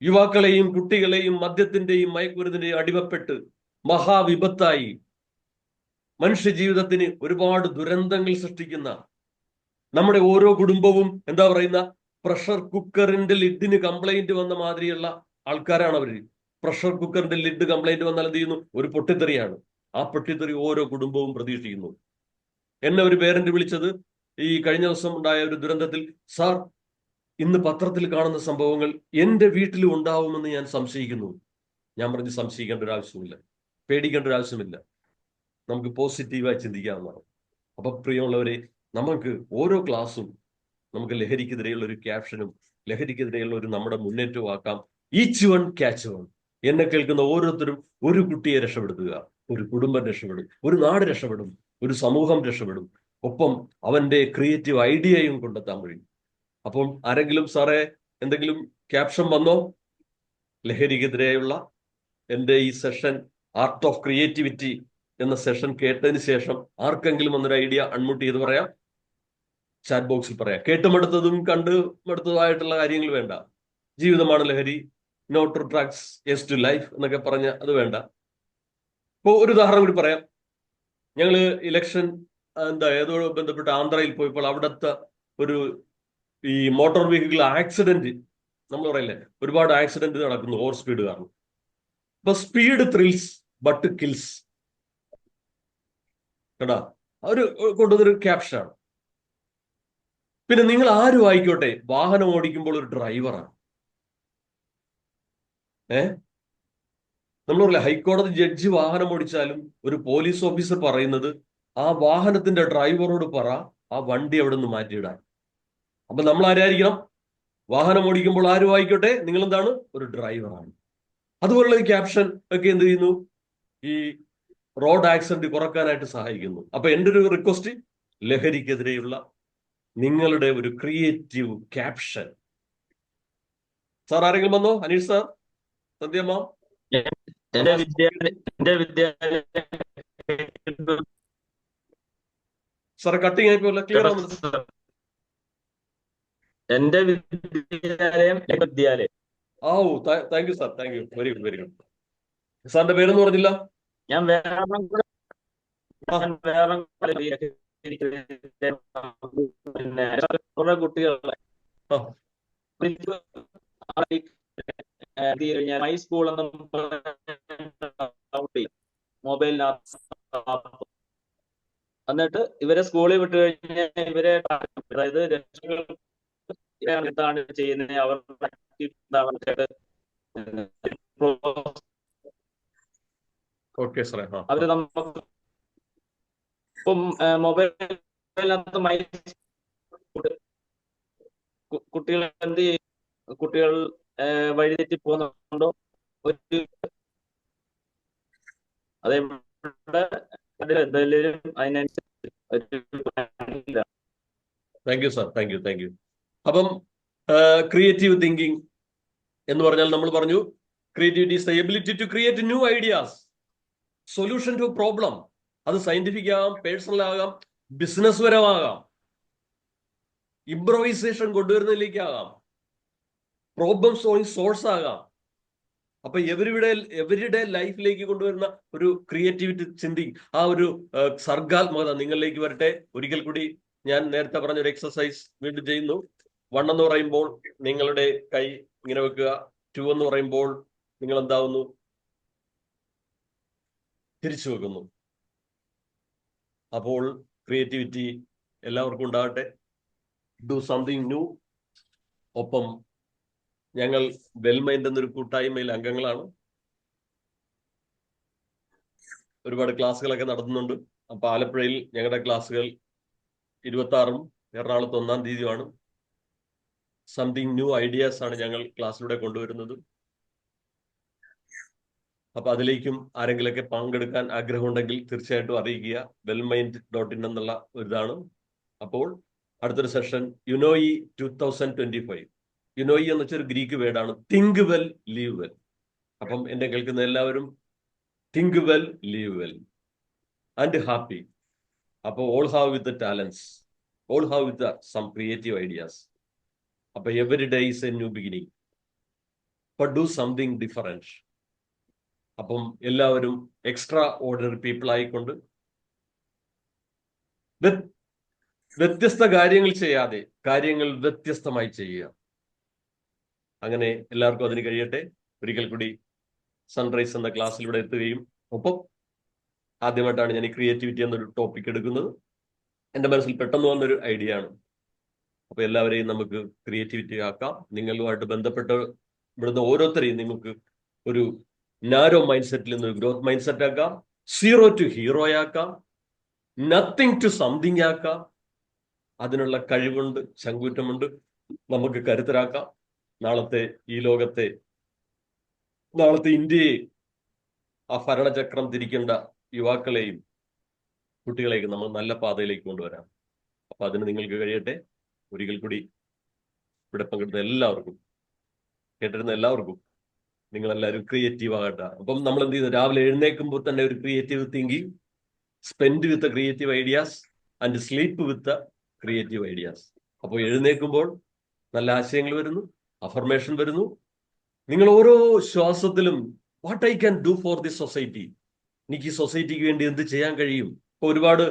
യുവാക്കളെയും കുട്ടികളെയും മദ്യത്തിന്റെയും മയക്കുമരുന്നിന്റെയും അടിമപ്പെട്ട് മഹാവിപത്തായി മനുഷ്യ ജീവിതത്തിന് ഒരുപാട് ദുരന്തങ്ങൾ സൃഷ്ടിക്കുന്ന നമ്മുടെ ഓരോ കുടുംബവും എന്താ പറയുന്ന പ്രഷർ കുക്കറിന്റെ ലിഡിന് കംപ്ലൈന്റ് വന്ന മാതിരിയുള്ള ആൾക്കാരാണ് അവര്. പ്രഷർ കുക്കറിന്റെ ലിഡ് കംപ്ലൈന്റ് വന്നാൽ എന്ത് ചെയ്യുന്നു? ഒരു പൊട്ടിത്തെറിയാണ്. ആ പൊട്ടിത്തെറി ഓരോ കുടുംബവും പ്രതീക്ഷിക്കുന്നു. എന്നെ ഒരു പേരന്റ് വിളിച്ചത് ഈ കഴിഞ്ഞ ദിവസം ഉണ്ടായ ഒരു ദുരന്തത്തിൽ, സാർ ഇന്ന് പത്രത്തിൽ കാണുന്ന സംഭവങ്ങൾ എന്റെ വീട്ടിലും ഉണ്ടാവുമെന്ന് ഞാൻ സംശയിക്കുന്നു. ഞാൻ പറഞ്ഞു, സംശയിക്കേണ്ട ഒരു ആവശ്യമില്ല, പേടിക്കേണ്ട ഒരു ആവശ്യമില്ല, നമുക്ക് പോസിറ്റീവായി ചിന്തിക്കാവുന്നതാണ്. അപ്പൊ പ്രിയമുള്ളവരെ, നമുക്ക് ഓരോ ക്ലാസ്സും നമുക്ക് ലഹരിക്കെതിരെയുള്ള ഒരു ക്യാപ്ഷനും ലഹരിക്കെതിരെയുള്ള ഒരു നമ്മുടെ മുന്നേറ്റവും ആക്കാം. Each one catch one. എന്നെ കേൾക്കുന്ന ഓരോരുത്തരും ഒരു കുട്ടിയെ രക്ഷപ്പെടുത്തുക, ഒരു കുടുംബം രക്ഷപ്പെടും, ഒരു നാട് രക്ഷപ്പെടും, ഒരു സമൂഹം രക്ഷപ്പെടും. ഒപ്പം അവന്റെ ക്രിയേറ്റീവ് ഐഡിയയും കൊണ്ടെത്താൻ കഴിയും. അപ്പം ആരെങ്കിലും സാറേ എന്തെങ്കിലും ക്യാപ്ഷൻ വന്നോ? ലഹരിക്കെതിരെയുള്ള എൻ്റെ ഈ സെഷൻ, ആർട്ട് ഓഫ് ക്രിയേറ്റിവിറ്റി എന്ന സെഷൻ കേട്ടതിന് ശേഷം ആർക്കെങ്കിലും വന്നൊരു ഐഡിയ അൺമ്യൂട്ട് ചെയ്ത് പറയാം, ചാറ്റ് ബോക്സിൽ പറയാം. കേട്ടുമെടുത്തതും കണ്ടുമെടുത്തതുമായിട്ടുള്ള കാര്യങ്ങൾ വേണ്ട. ജീവിതമാണ് ലഹരി, no to drugs, yes to life എന്നൊക്കെ പറഞ്ഞ അത് വേണ്ട. ഇപ്പോൾ ഒരു ഉദാഹരണം കൂടി പറയാം. ഞങ്ങൾ ഇലക്ഷൻ ഏതോ ബന്ധപ്പെട്ട് ആന്ധ്രയിൽ പോയപ്പോൾ അവിടുത്തെ ഒരു ഈ മോട്ടോർ വെഹിക്കിൾ ആക്സിഡന്റ്, നമ്മൾ പറയില്ലേ, ഒരുപാട് ആക്സിഡന്റ് നടക്കുന്നു ഓവർ സ്പീഡ് കാരണം. അപ്പൊ സ്പീഡ് ത്രിൽസ് ബട്ട് കിൽസ്, കേട്ടാ, അവര് കൊണ്ടുവന്നൊരു ക്യാപ്ഷനാണ്. പിന്നെ നിങ്ങൾ ആരും ആയിക്കോട്ടെ, വാഹനം ഓടിക്കുമ്പോൾ ഒരു ഡ്രൈവറാണ്. നമ്മൾ പറയില്ല, ഹൈക്കോടതി ജഡ്ജി വാഹനം ഓടിച്ചാലും ഒരു പോലീസ് ഓഫീസർ പറയുന്നത് ആ വാഹനത്തിന്റെ ഡ്രൈവറോട് പറ ആ വണ്ടി അവിടെ നിന്ന് മാറ്റിയിടാൻ. അപ്പൊ നമ്മൾ ആരായിരിക്കണം? വാഹനം ഓടിക്കുമ്പോൾ ആരും ആയിക്കോട്ടെ, നിങ്ങൾ എന്താണ്? ഒരു ഡ്രൈവറാണ്. അതുപോലുള്ള ഈ ക്യാപ്ഷൻ ഒക്കെ എന്ത് ചെയ്യുന്നു? ഈ റോഡ് ആക്സിഡന്റ് കുറക്കാനായിട്ട് സഹായിക്കുന്നു. അപ്പൊ എൻ്റെ ഒരു റിക്വസ്റ്റ്, ലഹരിക്കെതിരെയുള്ള നിങ്ങളുടെ ഒരു ക്രിയേറ്റീവ് ക്യാപ്ഷൻ. സാർ ആരെങ്കിലും വന്നോ? Aneesh sir, Sandhyamma, sir cutting ആയിപ്പോലെ ക്ലിയർ ആവുന്നുണ്ട്. എന്റെ വിദ്യാലയം. Oh, thank you sir, thank you, very good, very good. സാറിന്റെ പേരൊന്നും പറഞ്ഞില്ല? ഞാൻ വേറെ പിന്നെ കുറെ കുട്ടികളെ മൈ സ്കൂൾ എന്ന മൊബൈലിനകത്ത്, എന്നിട്ട് ഇവരെ സ്കൂളിൽ വിട്ട് കഴിഞ്ഞാൽ ഇവരെ, അതായത് രക്ഷകൾ എന്താണ് ചെയ്യുന്നത്, അവരുടെ അവര് നമുക്ക് ഇപ്പം മൊബൈലിനകത്ത് കുട്ടികൾ എന്ത് ചെയ്യും? കുട്ടികൾ വഴിതെറ്റി പോകുന്നുണ്ടോ? ഒരു അതേപോലെ എന്തെങ്കിലും അതിനനുസരിച്ച് ഒരു plan ഇല്ല. Thank you sir, thank you. അപ്പം ക്രിയേറ്റീവ് തിങ്കിങ് എന്ന് പറഞ്ഞാൽ നമ്മൾ പറഞ്ഞു creativity is the ability to create new ideas, solution to problem. അത് സയന്റിഫിക് ആകാം, പേഴ്സണൽ ആകാം, ബിസിനസ് പരമാകാം, ഇംപ്രവൈസേഷൻ കൊണ്ടുവരുന്നതിലേക്കാകാം, പ്രോബ്ലം സോൾവിങ് സോഴ്സ് ആകാം. അപ്പൊ എവരിയുടെ ലൈഫിലേക്ക് കൊണ്ടുവരുന്ന ഒരു ക്രിയേറ്റിവിറ്റി ചിന്തിങ്, ആ ഒരു സർഗാത്മകത നിങ്ങളിലേക്ക് വരട്ടെ. ഒരിക്കൽ കൂടി ഞാൻ നേരത്തെ പറഞ്ഞ ഒരു എക്സസൈസ് വീണ്ടും ചെയ്യുന്നു. 1 എന്ന് പറയുമ്പോൾ നിങ്ങളുടെ കൈ ഇങ്ങനെ വെക്കുക. 2 എന്ന് പറയുമ്പോൾ നിങ്ങൾ എന്താവുന്നു? തിരിച്ചു വെക്കുന്നു. അപ്പോൾ ക്രിയേറ്റിവിറ്റി എല്ലാവർക്കും ഉണ്ടാകട്ടെ. Do something new. ഒപ്പം ഞങ്ങൾ വെൽമൈൻഡ് എന്നൊരു കൂട്ടായ്മയിൽ അംഗങ്ങളാണ്. ഒരുപാട് ക്ലാസ്സുകളൊക്കെ നടത്തുന്നുണ്ട്. അപ്പൊ ആലപ്പുഴയിൽ ഞങ്ങളുടെ ക്ലാസ്സുകൾ 26-ഉം എറണാകുളത്ത് 1-ാം തീയതിയുമാണ്. സംതിങ് ന്യൂ ഐഡിയാസ് ആണ് ഞങ്ങൾ ക്ലാസ്സിലൂടെ കൊണ്ടുവരുന്നത്. അപ്പൊ അതിലേക്കും ആരെങ്കിലൊക്കെ പങ്കെടുക്കാൻ ആഗ്രഹമുണ്ടെങ്കിൽ തീർച്ചയായിട്ടും അറിയിക്കുക. wellmind.in എന്നുള്ള ഒരു ഇതാണ്. അപ്പോൾ അടുത്തൊരു സെഷൻ യുനോയി 2025. യുനോയി എന്ന് വെച്ചൊരു ഗ്രീക്ക് വേർഡാണ്. Think well, live well. അപ്പം എന്നെ കേൾക്കുന്ന എല്ലാവരും think well, live well and happy. അപ്പോൾ all have with the talents, all have with some creative ideas. അപ്പൊ every day is a new beginning. But do something different. അപ്പം എല്ലാവരും extra ordinary people ആയിക്കൊണ്ട് വ്യത്യസ്ത കാര്യങ്ങൾ ചെയ്യാതെ കാര്യങ്ങൾ വ്യത്യസ്തമായി ചെയ്യുക. അങ്ങനെ എല്ലാവർക്കും അതിന് കഴിയട്ടെ. ഒരിക്കൽ കൂടി സൺറൈസ് എന്ന ക്ലാസ്സിലൂടെ എത്തുകയും ഒപ്പം ആദ്യമായിട്ടാണ് ഞാൻ ഈ ക്രിയേറ്റിവിറ്റി എന്നൊരു ടോപ്പിക് എടുക്കുന്നത്. എൻ്റെ മനസ്സിൽ പെട്ടെന്ന് വന്നൊരു ഐഡിയ ആണ്. അപ്പൊ എല്ലാവരെയും നമുക്ക് ക്രിയേറ്റിവിറ്റി ആക്കാം. നിങ്ങളുമായിട്ട് ബന്ധപ്പെട്ട് ഇവിടുന്ന് ഓരോരുത്തരെയും നിങ്ങൾക്ക് ഒരു നാരോ മൈൻഡ് സെറ്റിൽ നിന്ന് ഒരു ഗ്രോത്ത് മൈൻഡ് സെറ്റ് ആക്കാം. 0 to ഹീറോ ആക്കാം. നത്തിങ് ടു സംതിങ് ആക്കാം. അതിനുള്ള കഴിവുണ്ട്, ചങ്കൂറ്റമുണ്ട്. നമുക്ക് കരുത്തരാക്കാം. നാളത്തെ ഈ ലോകത്തെ, നാളത്തെ ഇന്ത്യയെ, ആ ഭരണചക്രം തിരിക്കേണ്ട യുവാക്കളെയും കുട്ടികളെയും നമ്മൾ നല്ല പാതയിലേക്ക് കൊണ്ടുവരാം. അപ്പൊ അതിന് നിങ്ങൾക്ക് കഴിയട്ടെ. ഒരിക്കൽ കൂടി ഇവിടെ പങ്കെടുത്ത എല്ലാവർക്കും, കേട്ടിരുന്ന എല്ലാവർക്കും, നിങ്ങളെല്ലാവരും ക്രിയേറ്റീവ് ആകട്ടെ. അപ്പം നമ്മൾ എന്ത് ചെയ്യുന്നു? രാവിലെ എഴുന്നേൽക്കുമ്പോൾ തന്നെ ഒരു creative thinking, spend with creative ideas and sleep with creative ideas. അപ്പോൾ എഴുന്നേൽക്കുമ്പോൾ നല്ല ആശയങ്ങൾ വരുന്നു, അഫർമേഷൻ വരുന്നു. നിങ്ങൾ ഓരോ ശ്വാസത്തിലും what I can do for this society, എനിക്ക് ഈ സൊസൈറ്റിക്ക് വേണ്ടി എന്ത് ചെയ്യാൻ കഴിയും. ഇപ്പൊ ഒരുപാട്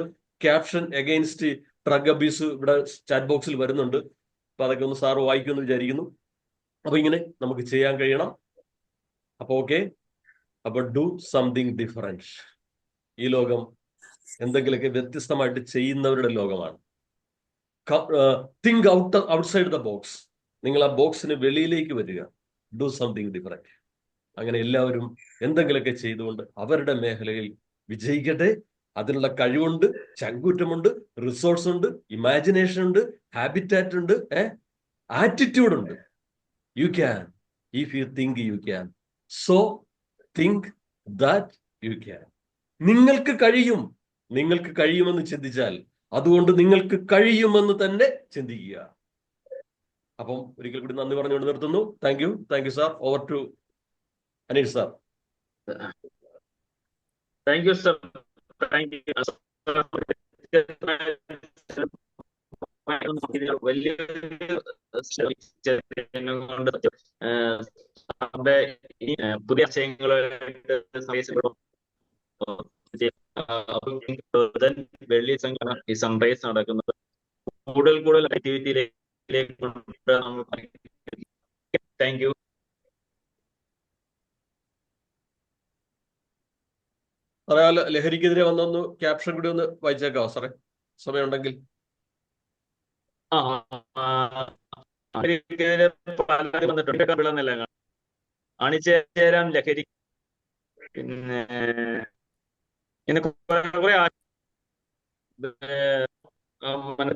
ക്യാപ്ഷൻ അഗെയിൻസ്റ്റ് ഡ്രഗ് അബ്യൂസ് ഇവിടെ ചാറ്റ് ബോക്സിൽ വരുന്നുണ്ട്. അപ്പൊ അതൊക്കെ ഒന്ന് സാറ് വായിക്കുമെന്ന് വിചാരിക്കുന്നു. അപ്പൊ ഇങ്ങനെ നമുക്ക് ചെയ്യാൻ കഴിയണം. അപ്പൊ ഓക്കെ, അപ്പൊ ഡു സംതിങ് ഡിഫറൻറ്റ്. ഈ ലോകം എന്തെങ്കിലുമൊക്കെ വ്യത്യസ്തമായിട്ട് ചെയ്യുന്നവരുടെ ലോകമാണ്. Think outside the box. നിങ്ങൾ ആ ബോക്സിന് വെളിയിലേക്ക് വരിക. Do something different. അങ്ങനെ എല്ലാവരും എന്തെങ്കിലുമൊക്കെ ചെയ്തുകൊണ്ട് അവരുടെ മേഖലയിൽ വിജയിക്കട്ടെ. അതിനുള്ള കഴിവുണ്ട്, ചങ്കൂറ്റമുണ്ട്, റിസോഴ്സ് ഉണ്ട്, ഇമാജിനേഷൻ ഉണ്ട്, ഹാബിറ്റാറ്റ് ഉണ്ട്, ആറ്റിറ്റ്യൂഡ് ഉണ്ട്. You can. If you think you can, so think that you can. നിങ്ങൾക്ക് കഴിയും. നിങ്ങൾക്ക് കഴിയുമെന്ന് ചിന്തിച്ചാൽ അതുകൊണ്ട് നിങ്ങൾക്ക് കഴിയുമെന്ന് തന്നെ ചിന്തിക്കുക. അപ്പം ഒരിക്കൽ കൂടി നന്ദി പറഞ്ഞുകൊണ്ട് നിർത്തുന്നു. Thank you sir. Over to Anil sir. Thank you sir. Thank you. വലിയൊരു കൊണ്ട് നമ്മുടെ ഈ പുതിയ ആശയങ്ങളായിട്ട് വെള്ളി സംഘടന ഈ സൺറൈസ് നടക്കുന്നത് കൂടുതൽ ആക്ടിവിറ്റിയിലേക്ക് നമ്മൾ. Thank you. സാറേ, ലഹരിക്കെതിരെ വന്നൊന്ന് ക്യാപ്ഷൻ കൂടി ഒന്ന് വായിച്ചേക്കാവോ സാറേ, സമയമുണ്ടെങ്കിൽ? പലരും വന്നിട്ടുണ്ട്. അണിചേരാം ലഹരി, പിന്നെ ഇങ്ങനെ കുറെ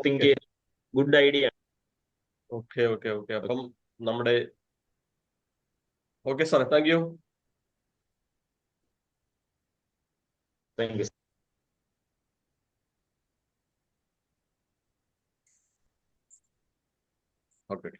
തിങ്ക് ഗുഡ് ഐഡിയ. ഓക്കെ. അപ്പം നമ്മുടെ ഓക്കെ സാറേ, thank you. Thank you. Okay.